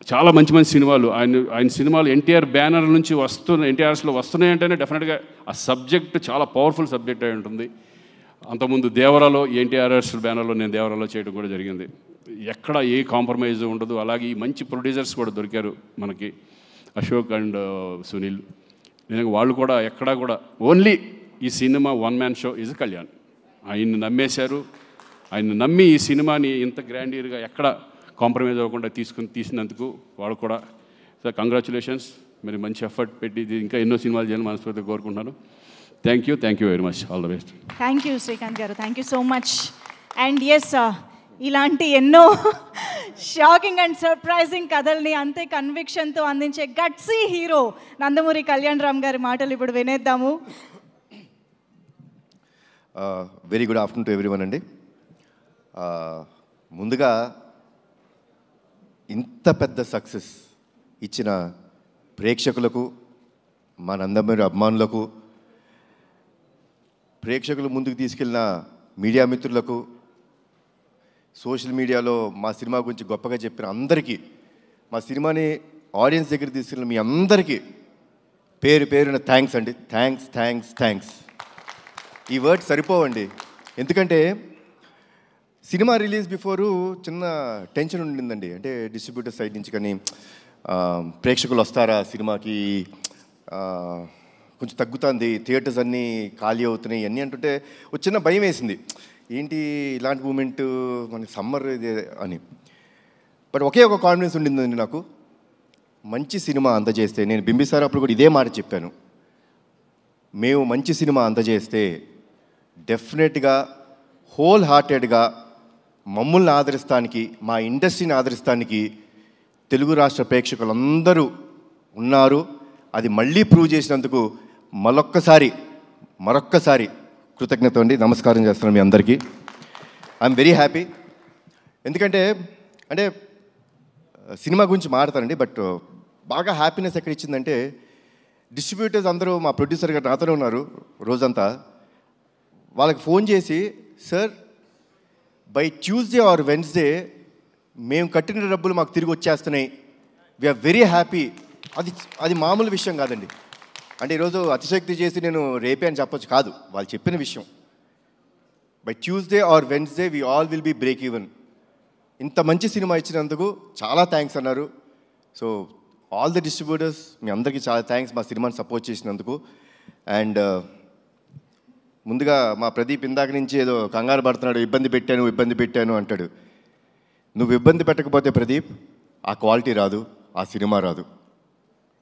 చాలా మంచి మంచి సినిమాలు. ఆయన సినిమాలు ఎన్టీఆర్ బ్యానర్ నుంచి ఎన్టీఆర్స్లో వస్తున్నాయంటేనే డెఫినెట్గా ఆ సబ్జెక్ట్ చాలా పవర్ఫుల్ సబ్జెక్ట్ అయి ఉంటుంది. అంతకుముందు దేవరాలో ఎన్టీఆర్ఎస్ బ్యానర్లో నేను దేవరాలో చేయడం కూడా జరిగింది. ఎక్కడ ఏ కాంప్రమైజ్ ఉండదు. అలాగే ఈ మంచి ప్రొడ్యూసర్స్ కూడా దొరికారు మనకి, అశోక్ అండ్ సునీల్. నేను వాళ్ళు కూడా ఎక్కడా కూడా ఓన్లీ ఈ cinema one man show is Kalyan. ఆయన్ని నమ్మేశారు. ఆయన్ని నమ్మి ఈ సినిమాని ఇంత గ్రాండియర్గా ఎక్కడ కాంప్రమైజ్ అవ్వకుండా తీసినందుకు వాళ్ళు కూడా సార్ కంగ్రాచులేషన్స్. మీరు మంచి ఎఫర్ట్ పెట్టి ఇంకా ఎన్నో సినిమాలు చేయాలని మనస్ఫూర్తిగా కోరుకుంటున్నాను. Thank you very much. All the best. Thank you Srikanth గారు, thank you so much. And yes, ఇలాంటి ఎన్నో షాకింగ్ అండ్ సర్ప్రైజింగ్ కథల్ని అంతే కన్విక్షన్తో అందించే గట్సీ హీరో నందమూరి కళ్యాణ్ రామ్ గారి మాటలు ఇప్పుడు వినేద్దాము. Very good afternoon to everyone అండి. ముందుగా ఇంత పెద్ద సక్సెస్ ఇచ్చిన ప్రేక్షకులకు, మా నందమూరి అభిమానులకు, ప్రేక్షకులు ముందుకు తీసుకెళ్ళిన మీడియా మిత్రులకు, సోషల్ మీడియాలో మా సినిమా గురించి గొప్పగా చెప్పిన అందరికీ, మా సినిమాని ఆడియన్స్ దగ్గర తీసుకెళ్ళిన మీ అందరికీ పేరు పేరున థ్యాంక్స్ అండి. థ్యాంక్స్. ఈ వర్డ్స్ సరిపోవండి. ఎందుకంటే సినిమా రిలీజ్ బిఫోరు చిన్న టెన్షన్ ఉండిందండి. అంటే డిస్ట్రిబ్యూటర్ సైడ్ నుంచి కానీ ప్రేక్షకులు వస్తారా సినిమాకి, కొంచెం తగ్గుతుంది, థియేటర్స్ అన్నీ ఖాళీ అవుతున్నాయి అన్నీ అంటుంటే ఒక చిన్న భయం వేసింది. ఏంటి ఇలాంటి మూమెంట్ మనకి సమ్మర్ ఇది అని. బట్ ఒకే ఒక కాన్ఫిడెన్స్ ఉండిందండి నాకు, మంచి సినిమా అందజేస్తే, నేను బింబిసార్ అప్పుడు కూడా ఇదే మాట చెప్పాను, మేము మంచి సినిమా అందజేస్తే డెఫినెట్గా హోల్ హార్టెడ్గా మమ్మల్ని ఆదరిస్తానికి, మా ఇండస్ట్రీని ఆదరిస్తానికి తెలుగు రాష్ట్ర ప్రేక్షకులందరూ ఉన్నారు. అది మళ్ళీ ప్రూవ్ చేసినందుకు మరొక్కసారి కృతజ్ఞత అండి. నమస్కారం చేస్తున్నాను మీ అందరికీ. I'm very happy. ఎందుకంటే సినిమా గురించి మాట్లాడతానండి, బట్ బాగా హ్యాపీనెస్ ఎక్కడ ఇచ్చిందంటే డిస్ట్రిబ్యూటర్స్ అందరూ, మా ప్రొడ్యూసర్ గారు నాతోనే ఉన్నారు రోజంతా, వాళ్ళకి ఫోన్ చేసి, sir by Tuesday or Wednesday మేము కట్టిన డబ్బులు మాకు తిరిగి వచ్చేస్తున్నాయి, వీఆర్ వెరీ హ్యాపీ. అది మామూలు విషయం కాదండి. అంటే ఈరోజు అతిశక్తి చేసి నేను రేపే అని చెప్పొచ్చు కాదు, వాళ్ళు చెప్పిన విషయం. By Tuesday or Wednesday we all will be break even. ఇంత మంచి సినిమా ఇచ్చినందుకు చాలా థ్యాంక్స్ అన్నారు. సో ఆల్ ద డిస్ట్రిబ్యూటర్స్, మీ అందరికీ చాలా థ్యాంక్స్ మా సినిమాని సపోర్ట్ చేసినందుకు. అండ్ ముందుగా మా ప్రదీప్ ఇందాక నుంచి ఏదో కంగారు పడుతున్నాడు, ఇబ్బంది పెట్టాను అంటాడు. నువ్వు ఇబ్బంది పెట్టకపోతే ప్రదీప్ ఆ క్వాలిటీ రాదు, ఆ సినిమా రాదు.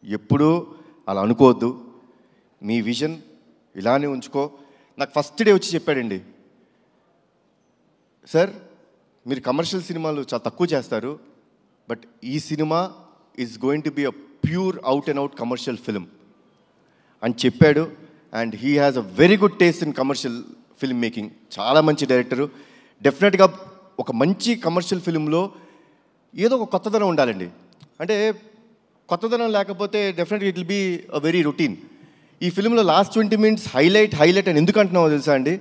ఎప్పుడూ అలా అనుకోవద్దు. మీ విజన్ ఇలానే ఉంచుకో. నాకు ఫస్ట్ డే వచ్చి చెప్పాడండి, సార్ మీరు కమర్షియల్ సినిమాలు చాలా తక్కువ చేస్తారు, బట్ ఈ cinema is going to be a pure out and out commercial film అని చెప్పాడు. And he has a very good taste in commercial film making. చాలా మంచి డైరెక్టరు. డెఫినెట్గా ఒక మంచి కమర్షియల్ ఫిల్మ్లో ఏదో ఒక కొత్తదనం ఉండాలండి. అంటే కొత్తదనం లేకపోతే డెఫినెట్గా it will be a very routine. ఈ ఫిల్మ్లో లాస్ట్ 20 minutes హైలైట్ అని ఎందుకు అంటున్నామో తెలుసా అండి,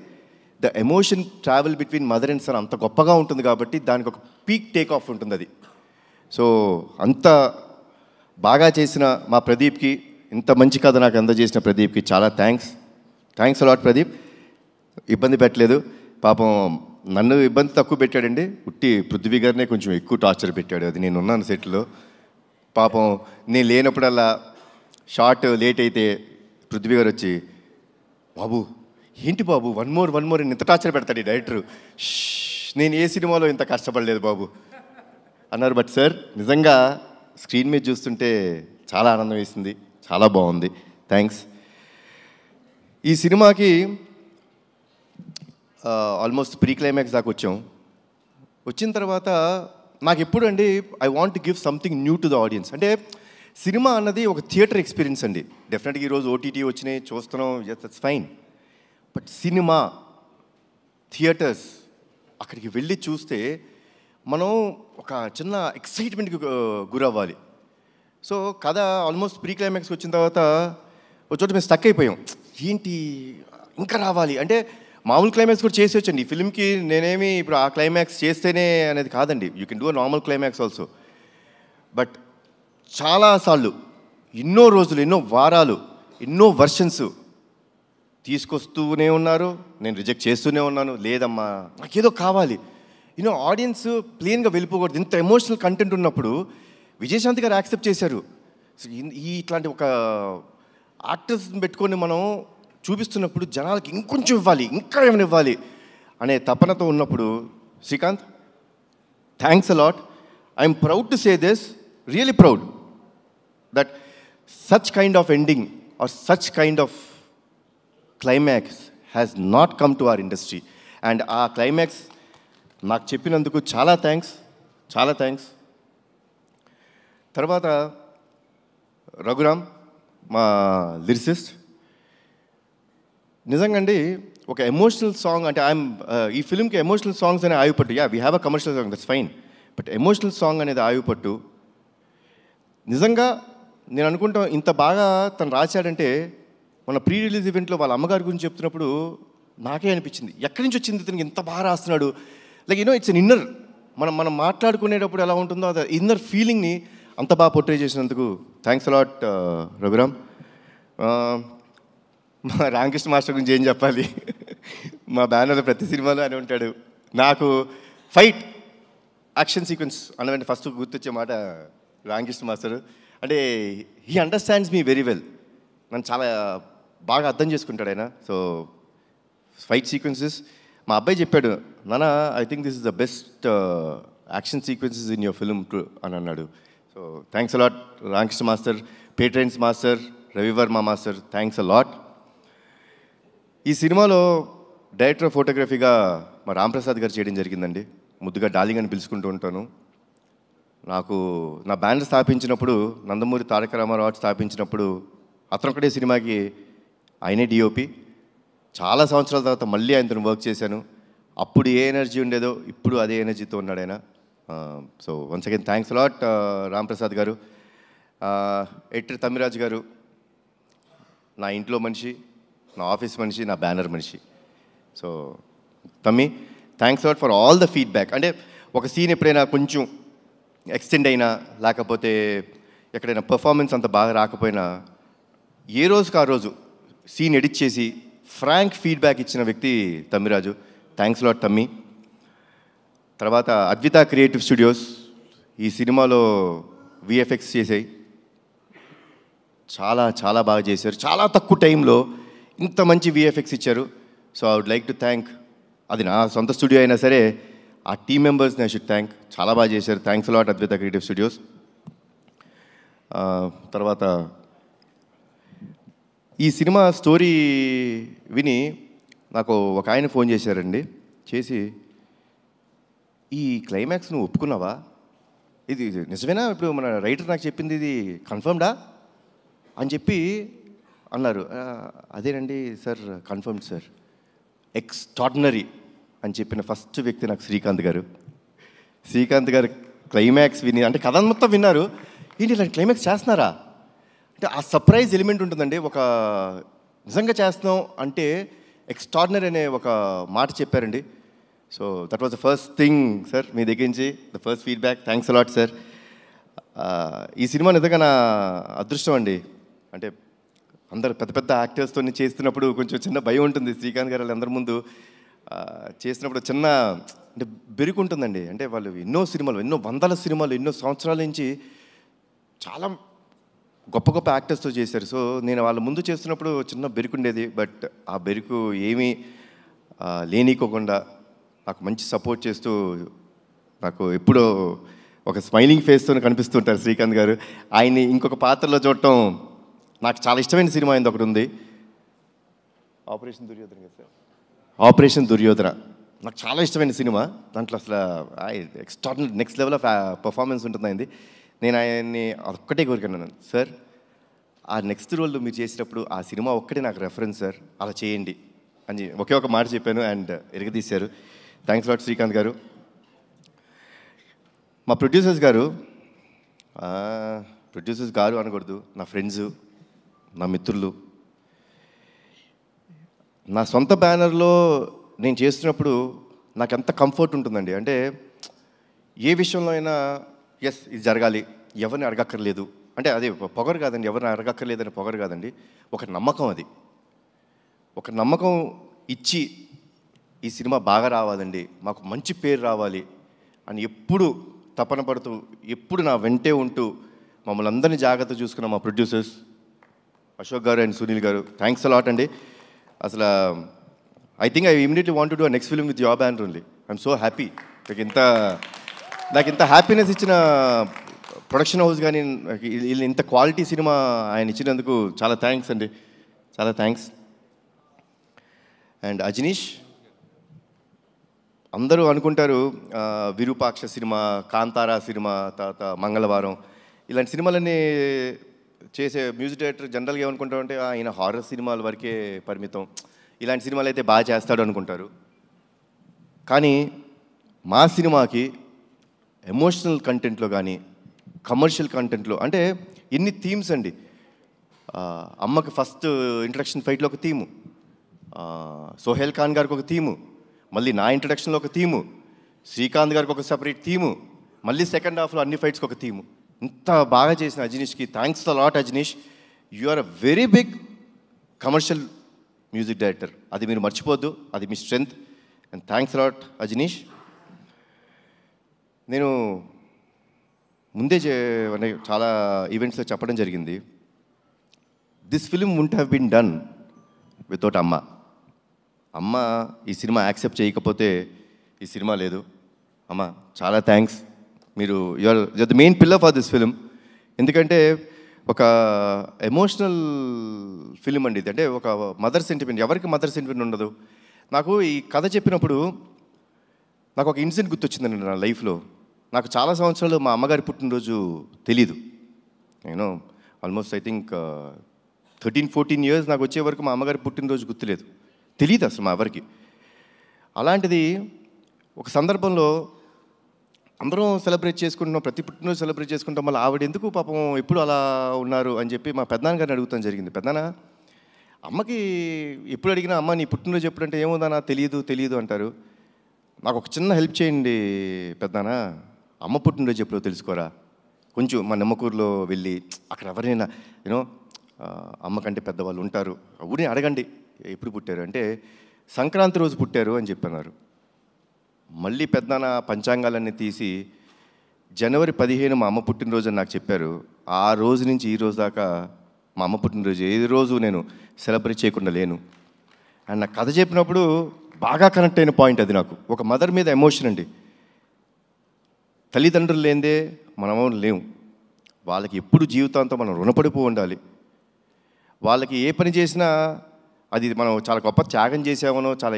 the emotion travel between mother and son అంత గొప్పగా ఉంటుంది కాబట్టి దానికి ఒక పీక్ టేక్ ఆఫ్ ఉంటుంది అది. సో అంత బాగా చేసిన మా ప్రదీప్కి, ఇంత మంచి కథ నాకు అందజేసిన ప్రదీప్కి చాలా థ్యాంక్స్ అలాట్ ప్రదీప్. ఇబ్బంది పెట్టలేదు పాపం. నన్ను ఇబ్బంది తక్కువ పెట్టాడండి, ఉట్టి పృథ్వీ గారినే కొంచెం ఎక్కువ టార్చర్ పెట్టాడు. అది నేను ఉన్నాను సెట్లో. పాపం నేను లేనప్పుడల్లా షార్ట్ లేట్ అయితే పృథ్వీ గారు వచ్చి, బాబు ఏంటి బాబు వన్ మోర్ ఇంత టార్చర్ పెడతాడు ఈ డైరెక్టరు, నేను ఏ సినిమాలో ఇంత కష్టపడలేదు బాబు అన్నారు. బట్ సార్ నిజంగా స్క్రీన్ మీద చూస్తుంటే చాలా ఆనందం వేసింది, చాలా బాగుంది. థ్యాంక్స్. ఈ సినిమాకి ఆల్మోస్ట్ ప్రీ క్లైమాక్స్ దాకా వచ్చిన తర్వాత నాకు ఎప్పుడు అండి I want to give something new to the audience. అంటే సినిమా అన్నది ఒక థియేటర్ ఎక్స్పీరియన్స్ అండి. డెఫినెట్గా ఈరోజు ఓటీటీ వచ్చినాయి చూస్తున్నాం, that's fine. But cinema theatres అక్కడికి వెళ్ళి చూస్తే మనం ఒక చిన్న ఎక్సైట్మెంట్కి గురవ్వాలి. సో కథ ఆల్మోస్ట్ ప్రీ క్లైమాక్స్కి వచ్చిన తర్వాత ఒక చోట మేము స్టక్ అయిపోయాం. ఏంటి ఇంకా రావాలి అంటే మామూలు క్లైమాక్స్ కూడా చేసి వచ్చండి. ఈ ఫిల్మ్కి నేనేమి ఇప్పుడు ఆ క్లైమాక్స్ చేస్తేనే అనేది కాదండి, you can do a normal climax also. But చాలాసార్లు, ఎన్నో రోజులు, ఎన్నో వారాలు, ఎన్నో వర్షన్స్ తీసుకొస్తూనే ఉన్నారు, నేను రిజెక్ట్ చేస్తూనే ఉన్నాను. లేదమ్మా నాకేదో కావాలి, యూనో ఆడియన్స్ ప్లెయిన్గా వెళ్ళిపోకూడదు. ఇంత ఎమోషనల్ కంటెంట్ ఉన్నప్పుడు విజయశాంతి గారు యాక్సెప్ట్ చేశారు. ఇట్లాంటి ఒక యాక్టర్స్ని పెట్టుకొని మనం చూపిస్తున్నప్పుడు జనాలకి ఇంకొంచెం ఇవ్వాలి, ఇంకా ఏమైనా ఇవ్వాలి అనే తపనతో ఉన్నప్పుడు Srikanth, thanks a lot. I'm proud to say this, really proud that such kind of ending or such kind of climax has not come to our industry. And our climax నాకు చెప్పినందుకు చాలా థ్యాంక్స్. తర్వాత రఘురామ్ మా లిరిసిస్ట్, నిజంగా అండి ఒక emotional song అంటే ఈ ఫిల్మ్కి ఎమోషనల్ సాంగ్స్ అనే ఆయుపట్టు. We have a commercial song, that's fine, but emotional song అనేది ఆయుపట్టు. నిజంగా నేను అనుకుంటాం ఇంత బాగా తను రాశాడంటే మన ప్రీ రిలీజ్ ఈవెంట్లో వాళ్ళ అమ్మగారి గురించి చెప్తున్నప్పుడు నాకే అనిపించింది, ఎక్కడి నుంచి వచ్చింది ఇతనికి ఇంత బాగా రాస్తున్నాడు. లైక్ ఇట్స్ అన్ ఇన్నర్, మనం మాట్లాడుకునేటప్పుడు ఎలా ఉంటుందో అది ఇన్నర్ ఫీలింగ్ని అంత బాగా పోర్ట్రే చేసినందుకు థ్యాంక్స్ అలాట్ రఘురామ్. మా రామకృష్ణ మాస్టర్ గురించి ఏం చెప్పాలి, మా బ్యానర్లో ప్రతి సినిమాలో అని ఉంటాడు. నాకు ఫైట్ యాక్షన్ సీక్వెన్స్ అన్నవంటే ఫస్ట్ గుర్తొచ్చే మాట రామకృష్ణ మాస్టర్. అంటే he understands me very well, నన్ను చాలా బాగా అర్థం చేసుకుంటాడు ఆయన. సో ఫైట్ సీక్వెన్సెస్ మా అబ్బాయి చెప్పాడు, నాన్న I think this is the best action sequences in your film అని అన్నాడు. So thanks a lot Ramakrishna master, పేట్రైన్స్ master, Ravivarma master, thanks a lot. ఈ సినిమాలో డైరెక్టర్ ఆఫ్ ఫోటోగ్రఫీగా మా రాంప్రసాద్ గారు చేయడం జరిగిందండి. ముద్దుగా డార్లింగ్ అని పిలుచుకుంటూ ఉంటాను. నాకు నా బ్యానర్ స్థాపించినప్పుడు, నందమూరి తారక రామారావు స్థాపించినప్పుడు అతను ఒకటే సినిమాకి ఆయనే డిఓపి. చాలా సంవత్సరాల తర్వాత మళ్ళీ ఆయనతో వర్క్ చేశాను. అప్పుడు ఏ ఎనర్జీ ఉండేదో ఇప్పుడు అదే ఎనర్జీతో ఉన్నాడు ఆయన. So once again thanks a lot Ramprasad గారు. ఎడిటర్ తమ్మిరాజు గారు నా ఇంట్లో మనిషి, నా ఆఫీస్ మనిషి, నా బ్యానర్ మనిషి. సో తమ్మి, thanks a lot for all the feedback. అంటే ఒక సీన్ ఎప్పుడైనా కొంచెం ఎక్స్టెండ్ అయినా లేకపోతే ఎక్కడైనా పర్ఫార్మెన్స్ అంత బాగా రాకపోయినా ఏ రోజుకి ఆ రోజు సీన్ ఎడిట్ చేసి ఫ్రాంక్ ఫీడ్బ్యాక్ ఇచ్చిన వ్యక్తి తమ్మిరాజు. థ్యాంక్స్ లాట్ తమ్మి. తర్వాత అద్విత క్రియేటివ్ స్టూడియోస్ ఈ సినిమాలో విఎఫ్ఎక్స్ చేసాయి, చాలా బాగా చేశారు. చాలా తక్కువ టైంలో ఇంత మంచి విఎఫ్ఎక్స్ ఇచ్చారు. So I would like to thank, అది నా సొంత స్టూడియో అయినా సరే ఆ టీమ్ మెంబర్స్ని ఐ షుడ్ థ్యాంక్. చాలా బాగా చేశారు. Thanks a lot Advitha creative studios. తర్వాత ఈ సినిమా స్టోరీ విని నాకు ఒక ఆయన ఫోన్ చేశారండి. చేసి, ఈ క్లైమాక్స్ నువ్వు ఒప్పుకున్నావా, ఇది నిజమేనా, ఇప్పుడు మన రైటర్ నాకు చెప్పింది ఇది కన్ఫర్మ్డా అని చెప్పి అన్నారు. అదేనండి సార్, కన్ఫర్మ్డ్ సార్, ఎక్స్ట్రాడినరీ అని చెప్పిన ఫస్ట్ వ్యక్తి నాకు శ్రీకాంత్ గారు. శ్రీకాంత్ గారు క్లైమాక్స్ విని, అంటే కథ మొత్తం విన్నారు, ఏంటి ఇలాంటి క్లైమాక్స్ చేస్తున్నారా అంటే ఆ సర్ప్రైజ్ ఎలిమెంట్ ఉంటుందండి. ఒక నిజంగా చేస్తున్నాం అంటే ఎక్స్ట్రాడినరీ అనే ఒక మాట చెప్పారండి. So that was the first thing sir, మీ దగ్గర నుంచి the first feedback. Thanks a lot sir. ఈ సినిమా నిజంగా నా అదృష్టం అండి. అంటే అందరు పెద్ద యాక్టర్స్తో చేస్తున్నప్పుడు కొంచెం చిన్న భయం ఉంటుంది. శ్రీకాంత్ గారు అందరి ముందు చేసినప్పుడు చిన్న అంటే బెరుకు ఉంటుందండి. అంటే వాళ్ళు ఎన్నో సినిమాలు, ఎన్నో వందల సినిమాలు, ఎన్నో సంవత్సరాల నుంచి చాలా గొప్ప యాక్టర్స్తో చేశారు. సో నేను వాళ్ళ ముందు చేస్తున్నప్పుడు చిన్న బెరుకు ఉండేది. బట్ ఆ బెరుకు ఏమీ లేనికోకుండా నాకు మంచి సపోర్ట్ చేస్తూ నాకు ఎప్పుడో ఒక స్మైలింగ్ ఫేస్తో కనిపిస్తుంటారు శ్రీకాంత్ గారు. ఆయన్ని ఇంకొక పాత్రలో చూడటం నాకు చాలా ఇష్టమైన సినిమా అయింది ఒకటి ఉంది, ఆపరేషన్ దుర్యోధన కదా సార్. ఆపరేషన్ దుర్యోధన నాకు చాలా ఇష్టమైన సినిమా. దాంట్లో అసలు extraordinary next level of performance ఉంటుంది అయింది. నేను ఆయన్ని ఒక్కటే కోరుకున్నాను, సార్ ఆ నెక్స్ట్ రోల్ మీరు చేసేటప్పుడు ఆ సినిమా ఒక్కటే నాకు రెఫరెన్స్ సార్, అలా చేయండి అని ఒకే ఒక మాట చెప్పాను అండ్ ఎరగదీశారు. థ్యాంక్స్ లాట్ శ్రీకాంత్ గారు. మా ప్రొడ్యూసర్స్ గారు అనకూడదు, నా ఫ్రెండ్స్, నా మిత్రులు. నా సొంత బ్యానర్లో నేను చేస్తున్నప్పుడు నాకు ఎంత కంఫర్ట్ ఉంటుందండి. అంటే ఏ విషయంలో అయినా ఎస్ ఇది జరగాలి, ఎవరిని అడగక్కర్లేదు, అంటే అదే పొగరు కాదండి, ఎవరిని అడగక్కర్లేదని పొగరు కాదండి, ఒక నమ్మకం. అది ఒక నమ్మకం ఇచ్చి ఈ సినిమా బాగా రావాలండి, మాకు మంచి పేరు రావాలి అని ఎప్పుడు తపన పడుతూ ఎప్పుడు నా వెంటే ఉంటూ మమ్మల్ని అందరినీ జాగ్రత్త చూసుకున్న మా ప్రొడ్యూసర్స్ అశోక్ గారు అండ్ సునీల్ గారు, థ్యాంక్స్ అలాట్ అండి. అసలు I think I immediately want to do next film with your banner only. I'm so happy. నాకు ఇంత హ్యాపీనెస్ ఇచ్చిన ప్రొడక్షన్ హౌస్ కానీ ఇంత క్వాలిటీ సినిమా ఆయన ఇచ్చినందుకు చాలా థ్యాంక్స్ అండి, చాలా థ్యాంక్స్. అండ్ అజనీష్, అందరూ అనుకుంటారు విరూపాక్ష సినిమా, కాంతారా సినిమా, తర్వాత మంగళవారం ఇలాంటి సినిమాలన్నీ చేసే మ్యూజిక్ డైరెక్టర్ జనరల్గా ఏమనుకుంటారంటే ఆయన హారర్ సినిమాల వరకే పరిమితం, ఇలాంటి సినిమాలు అయితే బాగా చేస్తాడు అనుకుంటారు. కానీ మా సినిమాకి ఎమోషనల్ కంటెంట్లో కానీ కమర్షియల్ కంటెంట్లో అంటే ఎన్ని థీమ్స్ అండి. అమ్మకి ఫస్ట్ ఇంట్రడక్షన్ ఫైట్లో ఒక థీము, సోహెల్ ఖాన్ గారికి ఒక థీము, మళ్ళీ నా ఇంట్రడక్షన్లో ఒక థీము, శ్రీకాంత్ గారికి ఒక సెపరేట్ థీము, మళ్ళీ సెకండ్ హాఫ్లో అన్ని ఫైట్స్కి ఒక థీము. ఇంత బాగా చేసిన అజనీష్కి thanks a lot. Ajaneesh, you are a very big commercial music director, అది మీరు మర్చిపోద్దు, అది మీ strength. And thanks a lot Ajaneesh. నేను ముందే చాలా ఈవెంట్స్లో చెప్పడం జరిగింది, this film won't have been done without అమ్మ. అమ్మ ఈ సినిమా యాక్సెప్ట్ చేయకపోతే ఈ సినిమా లేదు. అమ్మ చాలా థ్యాంక్స్, మీరు you are the main pillar for this film. ఎందుకంటే ఒక ఎమోషనల్ ఫిలిం అండి ఇది, అంటే ఒక మదర్ సెంటిమెంట్. ఎవరికి మదర్ సెంటిమెంట్ ఉండదు? నాకు ఈ కథ చెప్పినప్పుడు నాకు ఒక ఇన్సిడెంట్ గుర్తొచ్చిందండి నా లైఫ్లో. నాకు చాలా సంవత్సరాలు మా అమ్మగారి పుట్టినరోజు తెలీదు. నేను ఆల్మోస్ట్ ఐ థింక్ 13-14 years నాకు వచ్చే వరకు మా అమ్మగారి పుట్టినరోజు గుర్తులేదు, తెలియదు అసలు మా ఎవరికి. అలాంటిది ఒక సందర్భంలో అందరం సెలబ్రేట్ చేసుకుంటున్నాం, ప్రతి పుట్టినరోజు సెలబ్రేట్ చేసుకుంటాం, మళ్ళీ ఆవిడ ఎందుకు పాపం ఎప్పుడు అలా ఉన్నారు అని చెప్పి మా పెద్దనాన్న గారిని అడుగుతాం జరిగింది. పెద్దనాన్న, అమ్మకి ఎప్పుడు అడిగినా అమ్మ నీ పుట్టినరోజు ఎప్పుడంటే ఏముందన్నా తెలియదు అంటారు. నాకు ఒక చిన్న హెల్ప్ చేయండి పెద్దనాన్న, అమ్మ పుట్టినరోజు ఎప్పుడో తెలుసుకోరా, కొంచెం మా నిమ్మకూరులో వెళ్ళి అక్కడ ఎవరైనా యూనో అమ్మ కంటే పెద్దవాళ్ళు ఉంటారు, ఊరిని అడగండి ఎప్పుడు పుట్టారు అంటే సంక్రాంతి రోజు పుట్టారు అని చెప్పన్నారు. మళ్ళీ పెద్దనాన్న పంచాంగాలన్నీ తీసి జనవరి 15 మా అమ్మ పుట్టినరోజు అని నాకు చెప్పారు. ఆ రోజు నుంచి ఈ రోజు దాకా మా అమ్మ పుట్టినరోజు ఏ రోజు నేను సెలబ్రేట్ చేయకుండా లేను. అండ్ నాకు కథ చెప్పినప్పుడు బాగా కనెక్ట్ అయిన పాయింట్ అది. నాకు ఒక మదర్ మీద ఎమోషన్ అండి. తల్లిదండ్రులు లేనిదే మనము లేవు, వాళ్ళకి ఎప్పుడు జీవితాంతం మనం రుణపడిపో ఉండాలి. వాళ్ళకి ఏ పని చేసినా అది మనం చాలా గొప్ప త్యాగం చేసామనో చాలా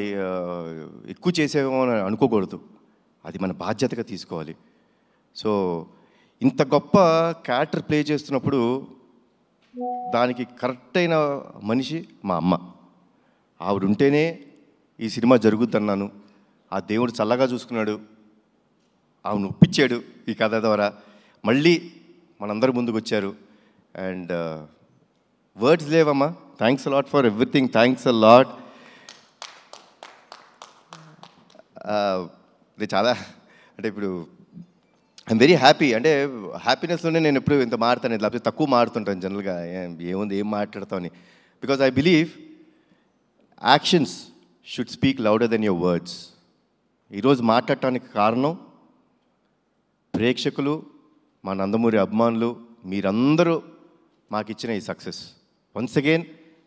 ఎక్కువ చేసామో అని అనుకోకూడదు, అది మన బాధ్యతగా తీసుకోవాలి. సో ఇంత గొప్ప క్యారెక్టర్ ప్లే చేస్తున్నప్పుడు దానికి కరెక్ట్ అయిన మనిషి మా అమ్మ. ఆవిడ ఉంటేనే ఈ సినిమా జరుగుద్దన్నాను. ఆ దేవుడు చల్లగా చూసుకున్నాడు, ఆవిడ ఒప్పించాడు ఈ కథ ద్వారా. మళ్ళీ మనందరి ముందుకు వచ్చారు. అండ్ వర్డ్స్ లేవమ్మా, thanks a lot for everything, thanks a lot. ఇది చాలా అంటే ఇప్పుడు ఐఎమ్ వెరీ హ్యాపీ. అంటే హ్యాపీనెస్లోనే నేను ఎప్పుడు ఇంత మారుతాను, లేకపోతే తక్కువ మారుతుంటాను జనరల్గా, ఏముంది ఏం మాట్లాడతామని. Because I believe actions should speak louder than your words. ఈరోజు మాట్లాడటానికి కారణం ప్రేక్షకులు, మా నందమూరి అభిమానులు, మీరందరూ మాకు ఇచ్చిన ఈ సక్సెస్. వన్స్ అగైన్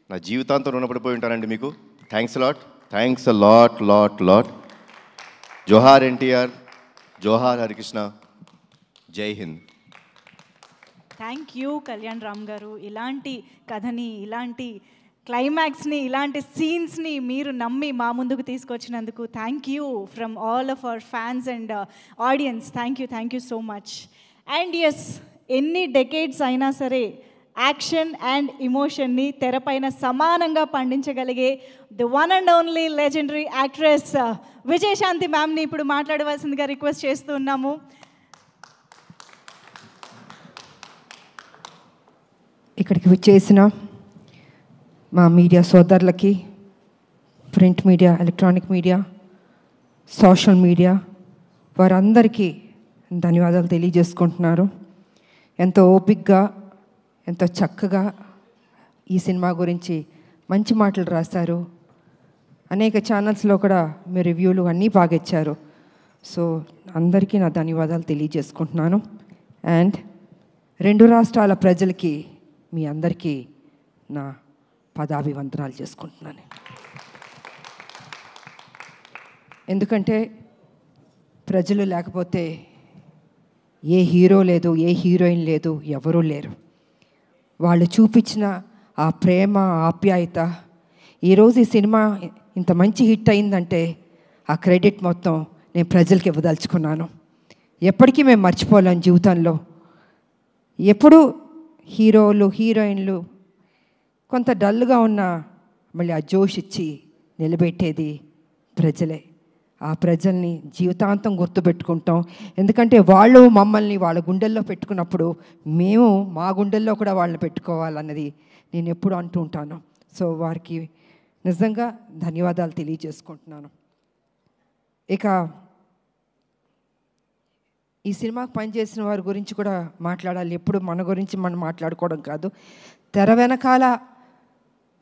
నా జీవితాంతం రుణపడిపోయి ఉంటానండి మీకు. Thanks lot, thanks a lot lot lot. జోహార్ ఎన్టీఆర్, జోహార్ హరికృష్ణ, జై హింద్. థ్యాంక్ యూ కళ్యాణ్ రామ్ గారు. ఇలాంటి కథని, ఇలాంటి క్లైమాక్స్ని, ఇలాంటి సీన్స్ని మీరు నమ్మి మా ముందుకు తీసుకొచ్చినందుకు thank you from all of our fans and audience. Thank you so much. And yes, ఎన్ని డెకేడ్స్ అయినా సరే యాక్షన్ అండ్ ఇమోషన్ని తెరపైన సమానంగా పండించగలిగే the one and only legendary actress Vijayashanti మ్యామ్ని ఇప్పుడు మాట్లాడవలసిందిగా రిక్వెస్ట్ చేస్తూ ఉన్నాము. ఇక్కడికి వచ్చేసిన మా మీడియా సోదరులకి, print media, electronic media, social media, వారందరికీ ధన్యవాదాలు తెలియజేసుకుంటున్నారు. ఎంతో ఓపికగా, ఎంతో చక్కగా ఈ సినిమా గురించి మంచి మాటలు రాశారు. అనేక ఛానల్స్లో కూడా మీ రివ్యూలు అన్నీ బాగా ఇచ్చారు. సో అందరికీ నా ధన్యవాదాలు తెలియజేసుకుంటున్నాను. అండ్ 2 రాష్ట్రాల ప్రజలకి మీ అందరికీ నా పదాభివందనాలు చేసుకుంటున్నాను. ఎందుకంటే ప్రజలు లేకపోతే ఏ హీరో లేదు, ఏ హీరోయిన్ లేదు, ఎవరూ లేరు. వాళ్ళు చూపించిన ఆ ప్రేమ, ఆప్యాయత, ఈరోజు ఈ సినిమా ఇంత మంచి హిట్ అయిందంటే ఆ క్రెడిట్ మొత్తం నేను ప్రజలకి ఇవ్వదలుచుకున్నాను. ఎప్పటికీ మేము మర్చిపోలేం జీవితంలో. ఎప్పుడు హీరోలు, హీరోయిన్లు కొంత డల్గా ఉన్నా మళ్ళీ ఆ జోష్ ఇచ్చి నిలబెట్టేది ప్రజలే. ఆ ప్రజల్ని జీవితాంతం గుర్తుపెట్టుకుంటాం. ఎందుకంటే వాళ్ళు మమ్మల్ని వాళ్ళ గుండెల్లో పెట్టుకున్నప్పుడు మేము మా గుండెల్లో కూడా వాళ్ళని పెట్టుకోవాలన్నది నేను ఎప్పుడు అంటూ ఉంటాను. సో వారికి నిజంగా ధన్యవాదాలు తెలియజేసుకుంటున్నాను. ఇక ఈ సినిమాకు పనిచేసిన వారి గురించి కూడా మాట్లాడాలి. ఎప్పుడు మన గురించి మనం మాట్లాడుకోవడం కాదు. తెర వెనకాల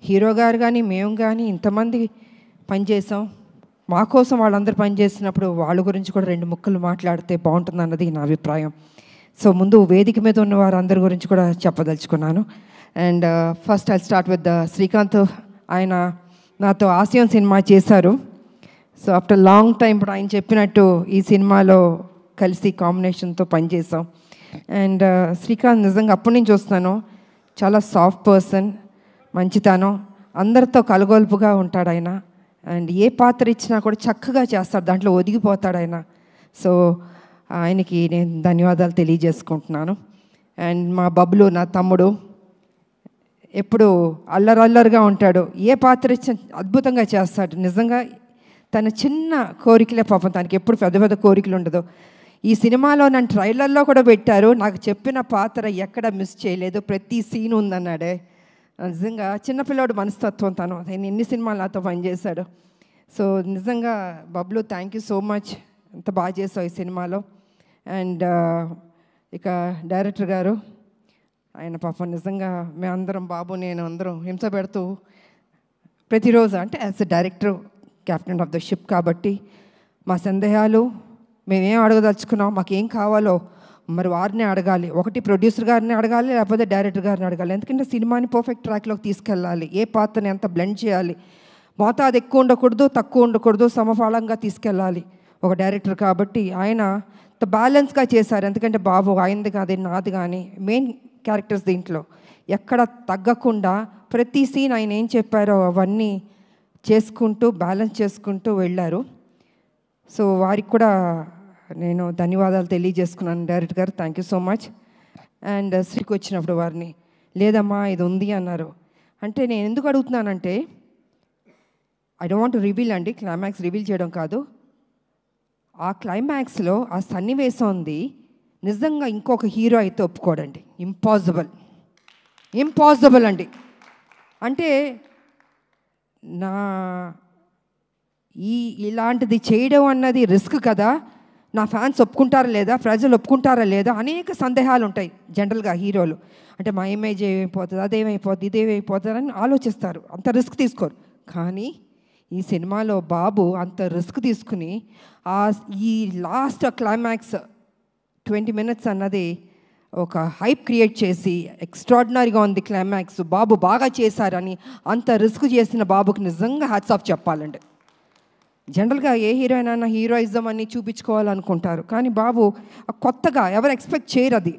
హీరో గారు కానీ మేము కానీ ఇంతమంది పనిచేసాం. మా కోసం వాళ్ళందరూ పనిచేసినప్పుడు వాళ్ళ గురించి కూడా 2 ముక్కలు మాట్లాడితే బాగుంటుంది అన్నది నా అభిప్రాయం. సో ముందు వేదిక మీద ఉన్న వారందరి గురించి కూడా చెప్పదలుచుకున్నాను. And first I start with Srikanth. ఆయన నాతో ఆసియన్ సినిమా చేశారు. సో ఆఫ్టర్ లాంగ్ టైం ఇప్పుడు ఆయన చెప్పినట్టు ఈ సినిమాలో కలిసి కాంబినేషన్తో పనిచేసాం. అండ్ శ్రీకాంత్ నిజంగా అప్పటి నుంచి వస్తాను. చాలా సాఫ్ట్ పర్సన్, మంచితనం, అందరితో కలగొల్పుగా ఉంటాడు ఆయన. అండ్ ఏ పాత్ర ఇచ్చినా కూడా చక్కగా చేస్తాడు, దాంట్లో ఒదిగిపోతాడు ఆయన. సో ఆయనకి నేను ధన్యవాదాలు తెలియజేసుకుంటున్నాను. అండ్ మా బబ్లు నా తమ్ముడు ఎప్పుడు అల్లరల్లరిగా ఉంటాడు. ఏ పాత్ర ఇచ్చినా అద్భుతంగా చేస్తాడు. నిజంగా తన చిన్న కోరికలే పాపం, తనకి ఎప్పుడు పెద్ద పెద్ద కోరికలు ఉండదు. ఈ సినిమాలో నన్ను ట్రైలర్లో కూడా పెట్టారు. నాకు చెప్పిన పాత్ర ఎక్కడ మిస్ చేయలేదు, ప్రతి సీన్ ఉందన్నాడే. నిజంగా చిన్నపిల్లాడు మనస్తత్వం తను. నేను ఎన్ని సినిమాలు నాతో పనిచేశాడు. సో నిజంగా Bablu thank you so much, ఎంత బాగా చేసావు ఈ సినిమాలో. అండ్ ఇక డైరెక్టర్ గారు, ఆయన పాపం నిజంగా మేమందరం, బాబు నేను అందరం హింస పెడుతూ ప్రతిరోజు, అంటే as a director, captain of the ship కాబట్టి మా సందేహాలు మేమేం అడగదలుచుకున్నాం, మాకేం కావాలో మరి వారిని అడగాలి. ఒకటి ప్రొడ్యూసర్ గారిని అడగాలి, లేకపోతే డైరెక్టర్ గారిని అడగాలి. ఎందుకంటే సినిమాని పర్ఫెక్ట్ ట్రాక్లోకి తీసుకెళ్ళాలి. ఏ పాత్రని ఎంత బ్లెండ్ చేయాలి, మోతాదు ఎక్కువ ఉండకూడదు, తక్కువ ఉండకూడదు, సమఫలంగా తీసుకెళ్ళాలి ఒక డైరెక్టర్. కాబట్టి ఆయన బ్యాలెన్స్గా చేశారు. ఎందుకంటే బాబు ఆయనది కాదు, నాది కానీ మెయిన్ క్యారెక్టర్స్ దీంట్లో ఎక్కడ తగ్గకుండా ప్రతి సీన్ ఆయన ఏం చెప్పారో అవన్నీ చేసుకుంటూ బ్యాలెన్స్ చేసుకుంటూ వెళ్ళారు. సో వారికి కూడా నేను ధన్యవాదాలు తెలియజేసుకున్నాను. డైరెక్టర్ గారు thank you so much. And శ్రీకి వచ్చినప్పుడు వారిని లేదమ్మా ఇది ఉంది అన్నారు. అంటే నేను ఎందుకు అడుగుతున్నానంటే I don't want to reveal అండి, క్లైమాక్స్ రివీల్ చేయడం కాదు. ఆ క్లైమాక్స్లో ఆ సన్నివేశం ఉంది, నిజంగా ఇంకొక హీరో అయితే ఒప్పుకోడండి. ఇంపాసిబుల్ అండి. అంటే నా ఇలాంటిది చేయడం అన్నది రిస్క్ కదా, నా ఫ్యాన్స్ ఒప్పుకుంటారా లేదా, ప్రజలు ఒప్పుకుంటారా లేదా, అనేక సందేహాలు ఉంటాయి జనరల్గా హీరోలు. అంటే మా ఇమేజ్ ఏమైపోతుంది, అదేమైపోతుంది, ఇదేమైపోతుంది అని ఆలోచిస్తారు, అంత రిస్క్ తీసుకోరు. కానీ ఈ సినిమాలో బాబు అంత రిస్క్ తీసుకుని ఈ లాస్ట్ క్లైమాక్స్ 20 minutes అన్నది ఒక హైప్ క్రియేట్ చేసి ఎక్స్ట్రాడినరీగా ఉంది క్లైమాక్స్, బాబు బాగా చేశారని అంత రిస్క్ చేసిన బాబుకి నిజంగా హ్యాట్స్ ఆఫ్ చెప్పాలండి. జనరల్గా ఏ హీరోయిన్ అయినా హీరోయిజం అని చూపించుకోవాలనుకుంటారు, కానీ బాబు కొత్తగా ఎవరు ఎక్స్పెక్ట్ చేయరు. అది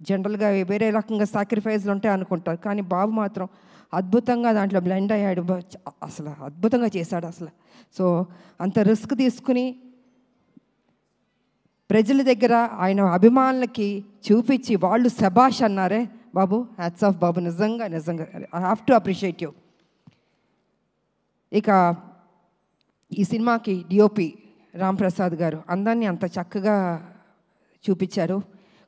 జనరల్గా వేరే రకంగా సాక్రిఫైస్లు ఉంటాయి అనుకుంటారు, కానీ బాబు మాత్రం అద్భుతంగా దాంట్లో బ్లెండ్ అయ్యాడు. అసలు అద్భుతంగా చేశాడు అసలు. సో అంత రిస్క్ తీసుకుని ప్రజల దగ్గర ఆయన అభిమానులకి చూపించి వాళ్ళు శబాష్ అన్నారే బాబు, హ్యాట్స్ ఆఫ్ బాబు, నిజంగా నిజంగా I have to appreciate you. ఇక ఈ సినిమాకి డిఓపి రాంప్రసాద్ గారు అందాన్ని అంత చక్కగా చూపించారు.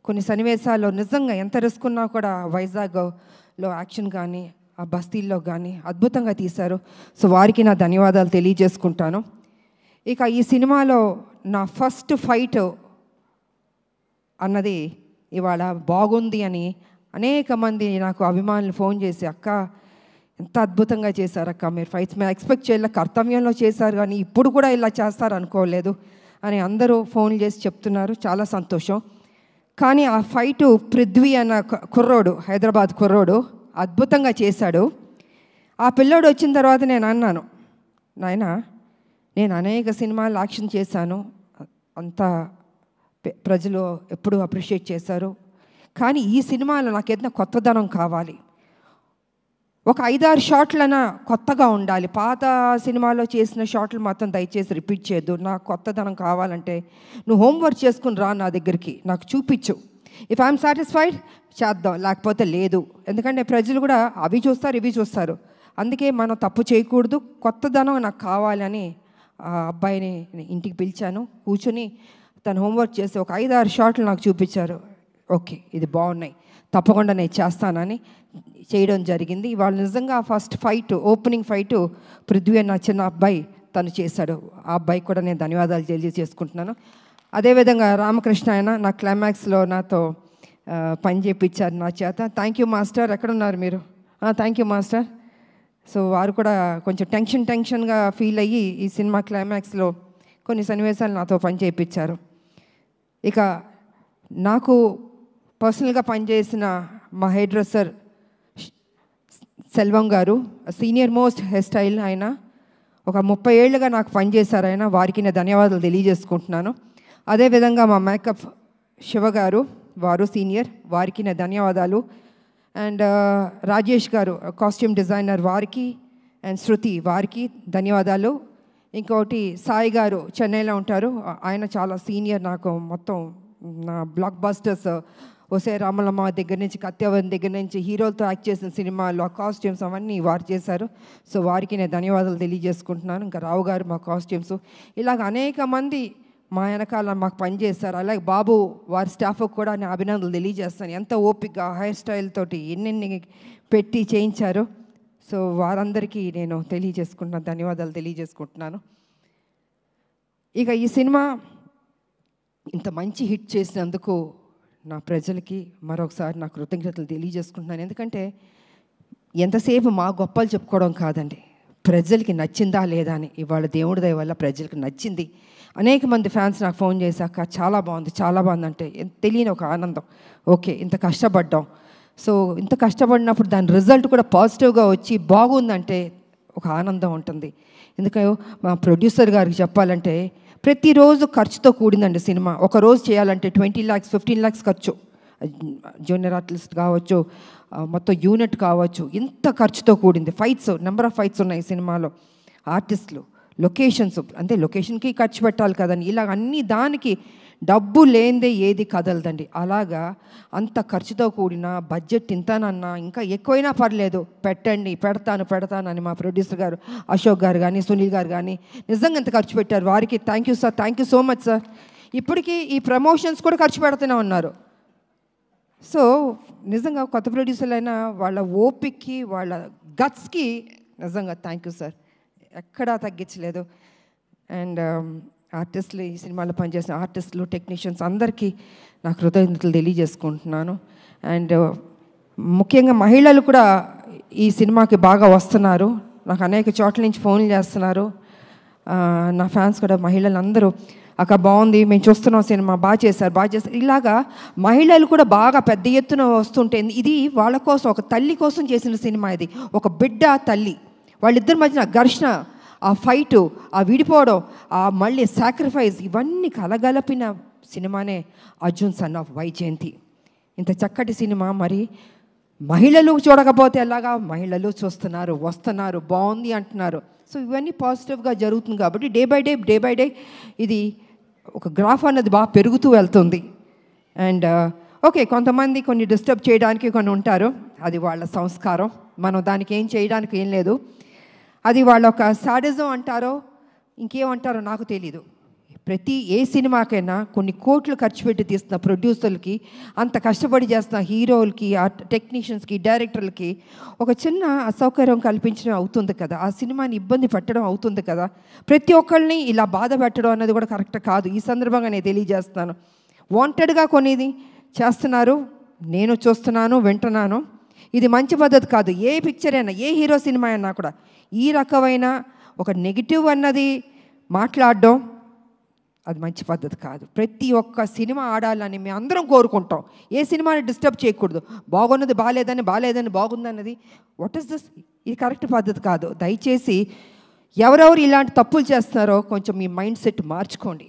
కొన్ని సన్నివేశాల్లో నిజంగా ఎంత రిస్క్ ఉన్నా కూడా వైజాగ్లో యాక్షన్ కానీ ఆ బస్తీల్లో కానీ అద్భుతంగా తీశారు. సో వారికి నా ధన్యవాదాలు తెలియజేసుకుంటాను. ఇక ఈ సినిమాలో నా ఫస్ట్ ఫైట్ అన్నది ఇవాళ బాగుంది అని అనేక మంది నాకు అభిమానులు ఫోన్ చేసి, అక్క ఎంత అద్భుతంగా చేశారక్క మీరు ఫైట్స్. మేము ఎక్స్పెక్ట్ చేయలే, కర్తవ్యంలో చేశారు కానీ ఇప్పుడు కూడా ఇలా చేస్తారు అనుకోలేదు అని అందరూ ఫోన్లు చేసి చెప్తున్నారు. చాలా సంతోషం. కానీ ఆ ఫైటు పృథ్వీ అన్న కుర్రోడు, హైదరాబాద్ కుర్రోడు అద్భుతంగా చేశాడు. ఆ పిల్లోడు వచ్చిన తర్వాత నేను అన్నాను, నాయనా నేను అనేక సినిమాలు యాక్షన్ చేశాను, అంతా ప్రజలు ఎప్పుడూ అప్రిషియేట్ చేశారు, కానీ ఈ సినిమాలో నాకు ఏదైనా కొత్తదనం కావాలి, ఒక 5-6 షాట్లైనా కొత్తగా ఉండాలి, పాత సినిమాలో చేసిన షాట్లు మాత్రం దయచేసి రిపీట్ చేయొద్దు, నాకు కొత్తదనం కావాలంటే నువ్వు హోంవర్క్ చేసుకుని రా నా దగ్గరికి, నాకు చూపించు, ఇఫ్ ఐఎమ్ సాటిస్ఫైడ్ చేద్దాం, లేకపోతే లేదు. ఎందుకంటే ప్రజలు కూడా అవి చూస్తారు ఇవి చూస్తారు, అందుకే మనం తప్పు చేయకూడదు, కొత్తదనం నాకు కావాలని ఆ అబ్బాయిని ఇంటికి పిలిచాను. కూర్చొని తను హోంవర్క్ చేసి ఒక 5-6 షాట్లు నాకు చూపించారు. ఓకే ఇది బాగున్నాయి, తప్పకుండా నేను చేస్తానని చేయడం జరిగింది. వాళ్ళు నిజంగా first fight, opening fight Prithvi అన్న చిన్న అబ్బాయి తను చేశాడు. ఆ అబ్బాయికి కూడా నేను ధన్యవాదాలు తెలియజేసుకుంటున్నాను. అదేవిధంగా రామకృష్ణ ఆయన నా క్లైమాక్స్లో నాతో పని చేయించారు నా చేత. Thank you master. ఎక్కడున్నారు మీరు? Thank you master. సో వారు కూడా కొంచెం టెన్షన్గా ఫీల్ అయ్యి ఈ సినిమా క్లైమాక్స్లో కొన్ని సన్నివేశాలు నాతో పని చేయించారు. ఇక నాకు పర్సనల్గా పనిచేసిన మా హెయిర్ డ్రెస్సర్ సెల్వం గారు, సీనియర్ మోస్ట్ హెయిర్ స్టైల్ ఆయన, ఒక 30 ఏళ్ళుగా నాకు పనిచేశారు ఆయన, వారికి నేను ధన్యవాదాలు తెలియజేసుకుంటున్నాను. అదేవిధంగా మా మేకప్ శివ గారు, వారు సీనియర్, వారికి నేను ధన్యవాదాలు. అండ్ రాజేష్ గారు కాస్ట్యూమ్ డిజైనర్, వారికి, అండ్ శృతి వారికి ధన్యవాదాలు. ఇంకోటి సాయి గారు చెన్నైలో ఉంటారు, ఆయన చాలా సీనియర్, నాకు మొత్తం నా బ్లాక్ బస్టర్స్ ఒసే రామలమ్మ దగ్గర నుంచి, కత్యవన్ దగ్గర నుంచి, హీరోలతో యాక్ట్ చేసిన సినిమాలు ఆ కాస్ట్యూమ్స్ అవన్నీ వారు చేశారు. సో వారికి నేను ధన్యవాదాలు తెలియజేసుకుంటున్నాను. ఇంకా రావు గారు మా కాస్ట్యూమ్స్, ఇలాగ అనేక మంది మా వెనకాల మాకు పనిచేస్తారు. అలాగే బాబు వారి స్టాఫ్కి కూడా నేను అభినందనలు తెలియజేస్తాను. ఎంత ఓపిక హెయిర్ స్టైల్ తోటి ఎన్నెన్ని పెట్టి చేయించారు. సో వారందరికీ నేను తెలియజేసుకుంటున్నాను, ధన్యవాదాలు తెలియజేసుకుంటున్నాను. ఇక ఈ సినిమా ఇంత మంచి హిట్ చేసినందుకు నా ప్రజలకి మరొకసారి నా కృతజ్ఞతలు తెలియజేసుకుంటున్నాను. ఎందుకంటే ఎంతసేపు మా గొప్పలు చెప్పుకోవడం కాదండి, ప్రజలకి నచ్చిందా లేదా అని. ఇవాళ దేవుడి దయ వల్ల ప్రజలకు నచ్చింది. అనేక మంది ఫ్యాన్స్ నాకు ఫోన్ చేశాక చాలా బాగుంది, చాలా బాగుంది అంటే తెలియని ఒక ఆనందం. ఓకే ఇంత కష్టపడ్డాం, సో ఇంత కష్టపడినప్పుడు దాని రిజల్ట్ కూడా పాజిటివ్గా వచ్చి బాగుందంటే ఒక ఆనందం ఉంటుంది. ఎందుకంటే మా ప్రొడ్యూసర్ గారికి చెప్పాలంటే ప్రతిరోజు ఖర్చుతో కూడిందండి సినిమా. ఒక రోజు చేయాలంటే 20 lakhs 15 lakhs ఖర్చు, జూనియర్ ఆర్టిస్ట్ కావచ్చు, మొత్తం యూనిట్ కావచ్చు, ఇంత ఖర్చుతో కూడింది. ఫైట్స్, నెంబర్ ఆఫ్ ఫైట్స్ ఉన్నాయి సినిమాలో, ఆర్టిస్టులు, లొకేషన్స్, అంటే లొకేషన్కి ఖర్చు పెట్టాలి కదండి. ఇలాగ అన్ని దానికి డబ్బు లేనిదే ఏది కదలదండి. అలాగా అంత ఖర్చుతో కూడిన బడ్జెట్ ఇంతనన్నా ఇంకా ఎక్కువైనా పర్లేదు పెట్టండి, పెడతాను అని మా ప్రొడ్యూసర్ గారు అశోక్ గారు కానీ సునీల్ గారు కానీ నిజంగా ఎంత ఖర్చు పెట్టారు. వారికి thank you sir, thank you so much sir. ఇప్పటికీ ఈ ప్రమోషన్స్ కూడా ఖర్చు పెడుతూనే ఉన్నారు. సో నిజంగా కొత్త ప్రొడ్యూసర్లు అయినా వాళ్ళ ఓపిక్కి వాళ్ళ గట్స్కి నిజంగా థ్యాంక్ యూ సార్, ఎక్కడా తగ్గించలేదు. అండ్ ఆర్టిస్టులు, ఈ సినిమాలో పనిచేసిన ఆర్టిస్టులు, టెక్నీషియన్స్ అందరికీ నా కృతజ్ఞతలు తెలియజేసుకుంటున్నాను. అండ్ ముఖ్యంగా మహిళలు కూడా ఈ సినిమాకి బాగా వస్తున్నారు. నాకు అనేక చోట్ల నుంచి ఫోన్లు చేస్తున్నారు నా ఫ్యాన్స్ కూడా. మహిళలు అందరూ అక్క బాగుంది, మేము చూస్తున్నాం సినిమా, బాగా చేశారు. ఇలాగా మహిళలు కూడా బాగా పెద్ద ఎత్తున వస్తుంటే ఇది వాళ్ళ కోసం, ఒక తల్లి కోసం చేసిన సినిమా ఇది. ఒక బిడ్డ తల్లి వాళ్ళిద్దరి మధ్యన ఘర్షణ, ఆ ఫైటు, ఆ విడిపోవడం, ఆ మళ్ళీ సాక్రిఫైస్, ఇవన్నీ కలగలిపిన సినిమానే అర్జున్ సన్ ఆఫ్ వైజయంతి. ఇంత చక్కటి సినిమా మరి మహిళలు చూడకపోతే ఎలాగా, మహిళలు చూస్తున్నారు, వస్తున్నారు, బాగుంది అంటున్నారు. సో ఇవన్నీ పాజిటివ్గా జరుగుతుంది కాబట్టి డే బై డే ఇది ఒక గ్రాఫ్ అన్నది బాగా పెరుగుతూ వెళ్తుంది. అండ్ ఓకే కొంతమంది కొన్ని డిస్టర్బ్ చేయడానికి కొన్ని ఉంటారు, అది వాళ్ళ సంస్కారం, మనం దానికి ఏం చేయడానికి ఏం లేదు. అది వాళ్ళ ఒక సాడిజం అంటారో ఇంకేమంటారో నాకు తెలీదు. ఏ సినిమాకైనా కొన్ని కోట్లు ఖర్చు పెట్టి తీస్తున్న ప్రొడ్యూసర్లకి, అంత కష్టపడి చేస్తున్న హీరోలకి, ఆ టెక్నీషియన్స్కి, డైరెక్టర్లకి ఒక చిన్న అసౌకర్యం కల్పించడం అవుతుంది కదా, ఆ సినిమాని ఇబ్బంది పెట్టడం అవుతుంది కదా. ప్రతి ఒక్కరిని ఇలా బాధ పెట్టడం అన్నది కూడా కరెక్ట్ కాదు. ఈ సందర్భంగా నేను తెలియజేస్తాను, వాంటెడ్గా కొనేది చేస్తున్నారు, నేను చూస్తున్నాను, వింటున్నాను. ఇది మంచి పద్ధతి కాదు. ఏ పిక్చర్ అయినా, ఏ హీరో సినిమా అయినా కూడా ఈ రకమైన ఒక నెగిటివ్ అన్నది మాట్లాడడం అది మంచి పద్ధతి కాదు. ప్రతి ఒక్క సినిమా ఆడాలని మేము అందరం కోరుకుంటాం. ఏ సినిమాని డిస్టర్బ్ చేయకూడదు. బాగున్నది బాగాలేదని బాగుందన్నది వాట్ ఈస్ దిస్? ఇది కరెక్ట్ పద్ధతి కాదు. దయచేసి ఎవరెవరు ఇలాంటి తప్పులు చేస్తున్నారో కొంచెం మీ మైండ్ సెట్ మార్చుకోండి.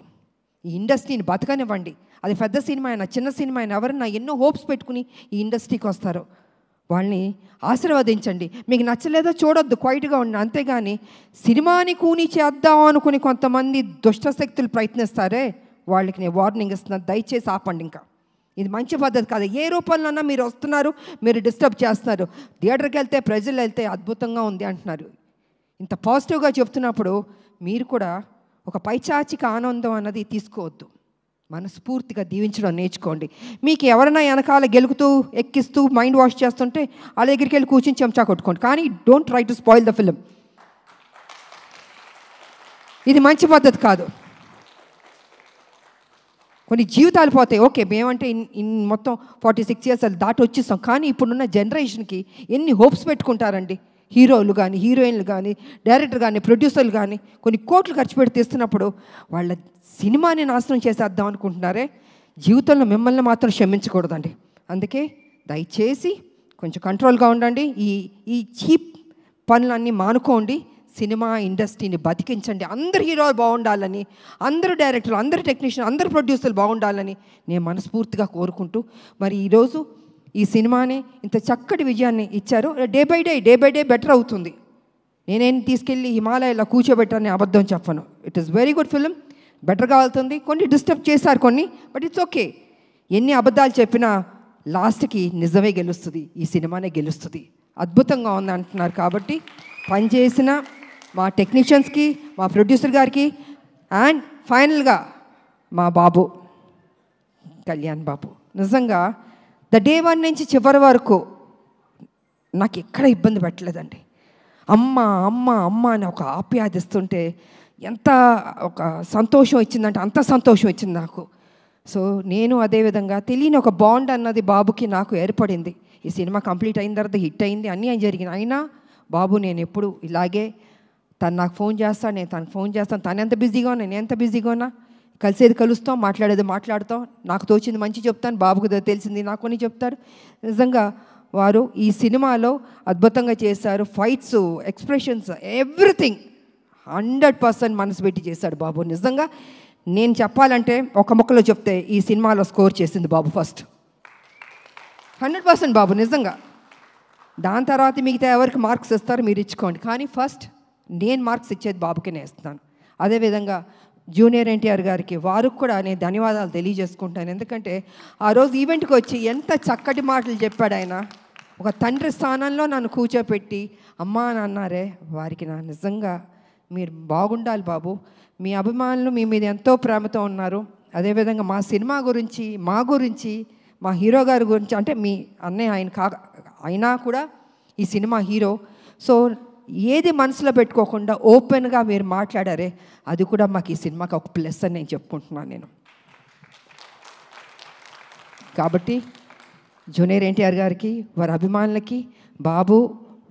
ఈ ఇండస్ట్రీని బతకనివ్వండి. అది పెద్ద సినిమా అయినా చిన్న సినిమా అయినా ఎవరన్నా ఎన్నో హోప్స్ పెట్టుకుని ఈ ఇండస్ట్రీకి వస్తారో వాళ్ళని ఆశీర్వదించండి. మీకు నచ్చలేదో చూడొద్దు, క్వైట్గా ఉండి. అంతేగాని సినిమాని కూని చేద్దాం అనుకుని కొంతమంది దుష్టశక్తులు ప్రయత్నిస్తారే వాళ్ళకి నేను వార్నింగ్ ఇస్తున్నాను. దయచేసి ఆపండి. ఇంకా ఇది మంచి పద్ధతి కాదు. ఏ రూపంలోనన్నా మీరు వస్తున్నారు, మీరు డిస్టర్బ్ చేస్తున్నారు. థియేటర్కి వెళ్తే ప్రజలు వెళ్తే అద్భుతంగా ఉంది అంటున్నారు. ఇంత పాజిటివ్గా చెప్తున్నప్పుడు మీరు కూడా ఒక పైచాచిక ఆనందం అన్నది తీసుకోవద్దు. మనస్ఫూర్తిగా దీవించడం నేర్చుకోండి. మీకు ఎవరైనా వెనకాల గెలుకుతూ ఎక్కిస్తూ మైండ్ వాష్ చేస్తుంటే వాళ్ళ దగ్గరికి వెళ్ళి కూర్చొని చెంచా కొట్టుకోండి. కానీ don't try to spoil the film. ఇది మంచి పద్ధతి కాదు. కొన్ని జీవితాలు పోతాయి. ఓకే, మేమంటే మొత్తం 46 years దాటి వచ్చేస్తాం. కానీ ఇప్పుడున్న జనరేషన్కి ఎన్ని హోప్స్ పెట్టుకుంటారండి. హీరోలు కానీ, హీరోయిన్లు కానీ, డైరెక్టర్ కానీ, ప్రొడ్యూసర్లు కానీ కొన్ని కోట్లు ఖర్చు పెట్టి తీస్తున్నప్పుడు వాళ్ళ సినిమాని నాశనం చేసేద్దాం అనుకుంటున్నారే. జీవితంలో మిమ్మల్ని మాత్రం క్షమించకూడదండి. అందుకే దయచేసి కొంచెం కంట్రోల్గా ఉండండి. ఈ చీప్ పనులన్నీ మానుకోండి. సినిమా ఇండస్ట్రీని బతికించండి. అందరు హీరోలు బాగుండాలని, అందరు డైరెక్టర్లు, అందరు టెక్నీషియన్, అందరు ప్రొడ్యూసర్లు బాగుండాలని నేను మనస్ఫూర్తిగా కోరుకుంటూ మరి ఈరోజు ఈ సినిమాని ఇంత చక్కటి విజయాన్ని ఇచ్చారు. డే బై డే బెటర్ అవుతుంది. నేనేం తీసుకెళ్ళి హిమాలయాలో కూర్చోబెట్టాలని అబద్ధం చెప్పను. It is very good film. బెటర్గా వెళ్తుంది. కొన్ని డిస్టర్బ్ చేశారు కొన్ని, బట్ ఇట్స్ ఓకే. ఎన్ని అబద్ధాలు చెప్పినా లాస్ట్కి నిజమే గెలుస్తుంది. ఈ సినిమానే గెలుస్తుంది. అద్భుతంగా ఉంది అంటున్నారు. కాబట్టి పనిచేసిన మా టెక్నీషియన్స్కి, మా ప్రొడ్యూసర్ గారికి అండ్ ఫైనల్గా మా బాబు కళ్యాణ్ బాబు, నిజంగా డే 1 నుంచి చివరి వరకు నాకు ఎక్కడ ఇబ్బంది పెట్టలేదండి. అమ్మ అమ్మ అమ్మ అని ఒక ఆప్యాదిస్తుంటే ఎంత ఒక సంతోషం ఇచ్చిందంటే అంత సంతోషం ఇచ్చింది నాకు. సో నేను అదేవిధంగా తెలియని ఒక బాండ్ అన్నది బాబుకి నాకు ఏర్పడింది. ఈ సినిమా కంప్లీట్ అయిన తర్వాత హిట్ అయింది, అన్నీ జరిగినాయి. అయినా బాబు నేను ఎప్పుడు ఇలాగే తను నాకు ఫోన్ చేస్తాను, నేను తనకు ఫోన్ చేస్తాను. తను ఎంత బిజీగా ఉన్నా, నేను ఎంత బిజీగా ఉన్నా కలిసేది కలుస్తాం, మాట్లాడేది మాట్లాడతాం. నాకు తోచింది మంచి చెప్తాను, బాబుకు తెలిసింది నాకు కొన్ని చెప్తాడు. నిజంగా వారు ఈ సినిమాలో అద్భుతంగా చేశారు. ఫైట్స్, ఎక్స్ప్రెషన్స్, ఎవ్రీథింగ్ 100% మనసు పెట్టి చేశాడు బాబు. నిజంగా నేను చెప్పాలంటే ఒక ముక్కలో చెప్తే ఈ సినిమాలో స్కోర్ చేసింది బాబు ఫస్ట్. 100% బాబు నిజంగా. దాని తర్వాత మిగతా ఎవరికి మార్క్స్ ఇస్తారో మీరు ఇచ్చుకోండి. కానీ ఫస్ట్ నేను మార్క్స్ ఇచ్చేది బాబుకి నేను ఇస్తాను. అదేవిధంగా జూనియర్ ఎన్టీఆర్ గారికి, వారికి కూడా నేను ధన్యవాదాలు తెలియజేసుకుంటాను. ఎందుకంటే ఆ రోజు ఈవెంట్కి వచ్చి ఎంత చక్కటి మాటలు చెప్పాడు ఆయన. ఒక తండ్రి స్థానంలో నన్ను కూర్చోపెట్టి అమ్మా అని అన్నారే, వారికి నా నిజంగా మీరు బాగుండాలి బాబు. మీ అభిమానులు మీ మీద ఎంతో ప్రేమతో ఉన్నారు. అదేవిధంగా మా సినిమా గురించి, మా గురించి, మా హీరో గారి గురించి, అంటే మీ అన్నయ్య ఆయన అయినా కూడా ఈ సినిమా హీరో. సో ఏది మనసులో పెట్టుకోకుండా ఓపెన్గా మీరు మాట్లాడారే, అది కూడా మాకు ఈ సినిమాకి ఒక ప్లస్ అని నేను చెప్పుకుంటున్నాను నేను. కాబట్టి జూనియర్ ఎన్టీఆర్ గారికి, వారి అభిమానులకి, బాబు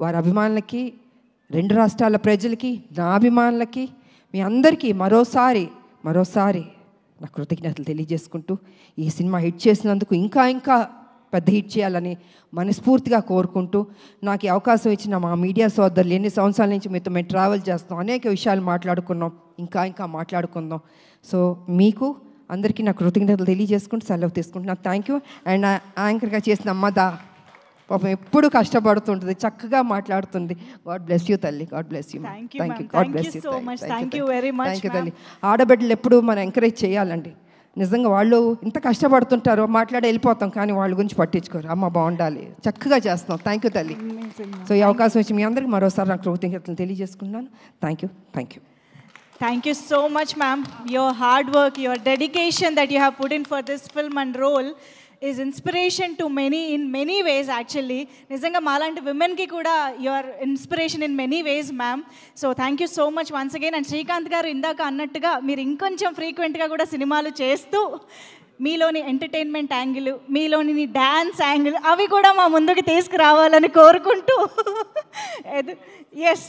వారి అభిమానులకి, 2 రాష్ట్రాల ప్రజలకి, నా అభిమానులకి, మీ అందరికీ మరోసారి నా కృతజ్ఞతలు తెలియజేసుకుంటూ ఈ సినిమా హిట్ చేసినందుకు ఇంకా పెద్ద హిట్ చేయాలని మనస్ఫూర్తిగా కోరుకుంటూ నాకు ఈ అవకాశం ఇచ్చిన మా మీడియా సోదరులు, ఎన్ని సంవత్సరాల నుంచి మీతో మేము ట్రావెల్ చేస్తాం, అనేక విషయాలు మాట్లాడుకున్నాం, ఇంకా మాట్లాడుకుందాం. సో మీకు అందరికీ నా కృతజ్ఞతలు తెలియజేసుకుంటూ సెలవు తీసుకుంటున్నాను. Thank you. అండ్ యాంకర్గా చేసిన అమ్మదా పాపం ఎప్పుడు కష్టపడుతుంటుంది, చక్కగా మాట్లాడుతుంది. గాడ్ బ్లెస్ యూ తల్లి. God bless you. Thank you. God bless you. Thank you తల్లి. ఆడబిడ్డలు ఎప్పుడు మనం ఎంకరేజ్ చేయాలండి. నిజంగా వాళ్ళు ఇంత కష్టపడుతుంటారో మాట్లాడి వెళ్ళిపోతాం, కానీ వాళ్ళ గురించి పట్టించుకోరు. అమ్మ బాగుండాలి, చక్కగా చేస్తున్నాం. థ్యాంక్ యూ తల్లి. సో ఈ అవకాశం వచ్చి మీ అందరికీ మరోసారి నాకు కృతజ్ఞతలు తెలియజేసుకుంటున్నాను. Thank you. Thank you so much, ma'am. Your hard work, your dedication that you have put in for this film and role is inspiration to many in many ways actually. Nizanga malanti women ki kuda you are inspiration in many ways, ma'am. So thank you so much once again. And Srikanth garu indaka annattuga meer inkoncham frequent ga kuda cinemalu chestu మీలోని entertainment angle, మీలోని dance angle అవి కూడా మా ముందుకు తీసుకురావాలని కోరుకుంటూ yes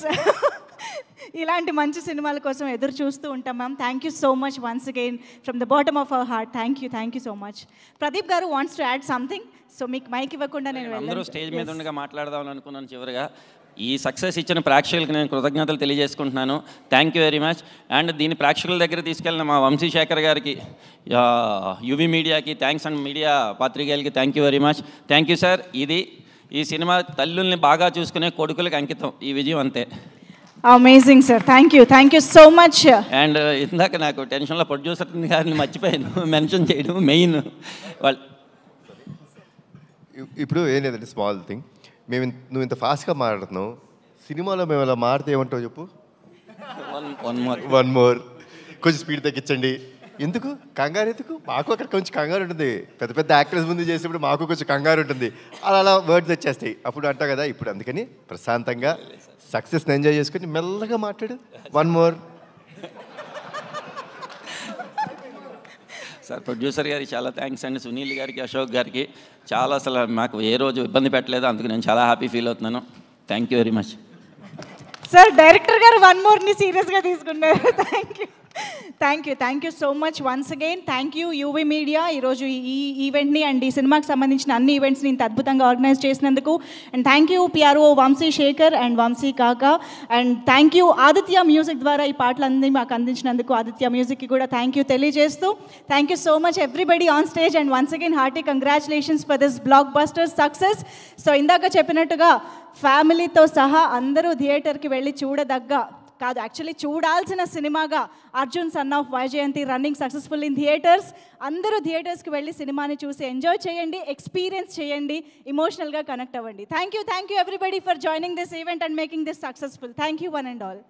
ఇలాంటి మంచి సినిమాల కోసం ఎదురు చూస్తూ ఉంటాం ma'am. Thank you so much once again from the bottom of our heart. Thank you so much. Pradeep గారు wants to add something. So మీకు మైక్ ఇవ్వకుండా నేను అందరూ స్టేజ్ మీద ఉండగా మాట్లాడదామని అనుకున్నాను. చివరిగా ఈ సక్సెస్ ఇచ్చిన ప్రేక్షకులకు నేను కృతజ్ఞతలు తెలియజేసుకుంటున్నాను. Thank you very much. And దీని ప్రేక్షకుల దగ్గర తీసుకెళ్ళిన మా వంశీశేఖర్ గారికి, యువి మీడియాకి థ్యాంక్స్, అండ్ మీడియా పాత్రికేయులకి thank you very much. Thank you sir. ఈ సినిమా తల్లుల్ని బాగా చూసుకునే కొడుకులకు అంకితం. ఈ విజయం అంతే. Amazing sir. Thank you so much. And ఇందాక నాకు టెన్షన్లో ప్రొడ్యూసర్ గారిని మర్చిపోయాను మెన్షన్ చేయడం. మెయిన్ వాళ్ళు ఇప్పుడు ఏం లేదండి, స్మాల్ థింగ్. నువ్వు ఇంత ఫాస్ట్గా మాట్లాడుతున్నావు, సినిమాలో మేము అలా మారితే ఏమంటావు చెప్పు? వన్ మోర్ కొంచెం స్పీడ్ తగ్గించండి. ఎందుకు కంగారు? ఎందుకు? మాకు అక్కడ కొంచెం కంగారు ఉంటుంది. పెద్ద పెద్ద యాక్టర్స్ ముందు చేసేప్పుడు మాకు కొంచెం కంగారు ఉంటుంది. అలా వర్డ్స్ వచ్చేస్తాయి అప్పుడు అంటావు కదా. ఇప్పుడు అందుకని ప్రశాంతంగా సక్సెస్ని ఎంజాయ్ చేసుకుని మెల్లగా మాట్లాడు. One more. సార్ ప్రొడ్యూసర్ గారికి చాలా థ్యాంక్స్ అండి, సునీల్ గారికి, అశోక్ గారికి. చాలా అసలు మాకు ఏ రోజు ఇబ్బంది పెట్టలేదు, అందుకు నేను చాలా హ్యాపీ ఫీల్ అవుతున్నాను. Thank you very much. Sir director గారు వన్ మోర్ని సీరియస్గా తీసుకున్నారు. Thank you so much once again. Thank you UV media ఈరోజు ఈ ఈవెంట్ని అండ్ ఈ సినిమాకి సంబంధించిన అన్ని ఈవెంట్స్ని ఇంత అద్భుతంగా ఆర్గనైజ్ చేసినందుకు. And thank you PRO Vamsi Sekhar and Vamsi Kaka. And thank you Aditya music ద్వారా ఈ పాటలన్నీ మాకు అందించినందుకు ఆదిత్య మ్యూజిక్కి కూడా థ్యాంక్ యూ తెలియజేస్తూ thank you so much everybody on stage. And once again hearty congratulations for this blockbuster success. So ఇందాక చెప్పినట్టుగా ఫ్యామిలీతో సహా అందరూ థియేటర్కి వెళ్ళి చూడదగ్గ కాదు, యాక్చువల్లీ చూడాల్సిన సినిమాగా Arjun son of Vyjayanthi running successful in theatres. అందరూ థియేటర్స్కి వెళ్ళి సినిమాని చూసి ఎంజాయ్ చేయండి, ఎక్స్పీరియన్స్ చేయండి, ఇమోషనల్గా కనెక్ట్ అవ్వండి. Thank you everybody for joining this event and making this successful. Thank you one and all.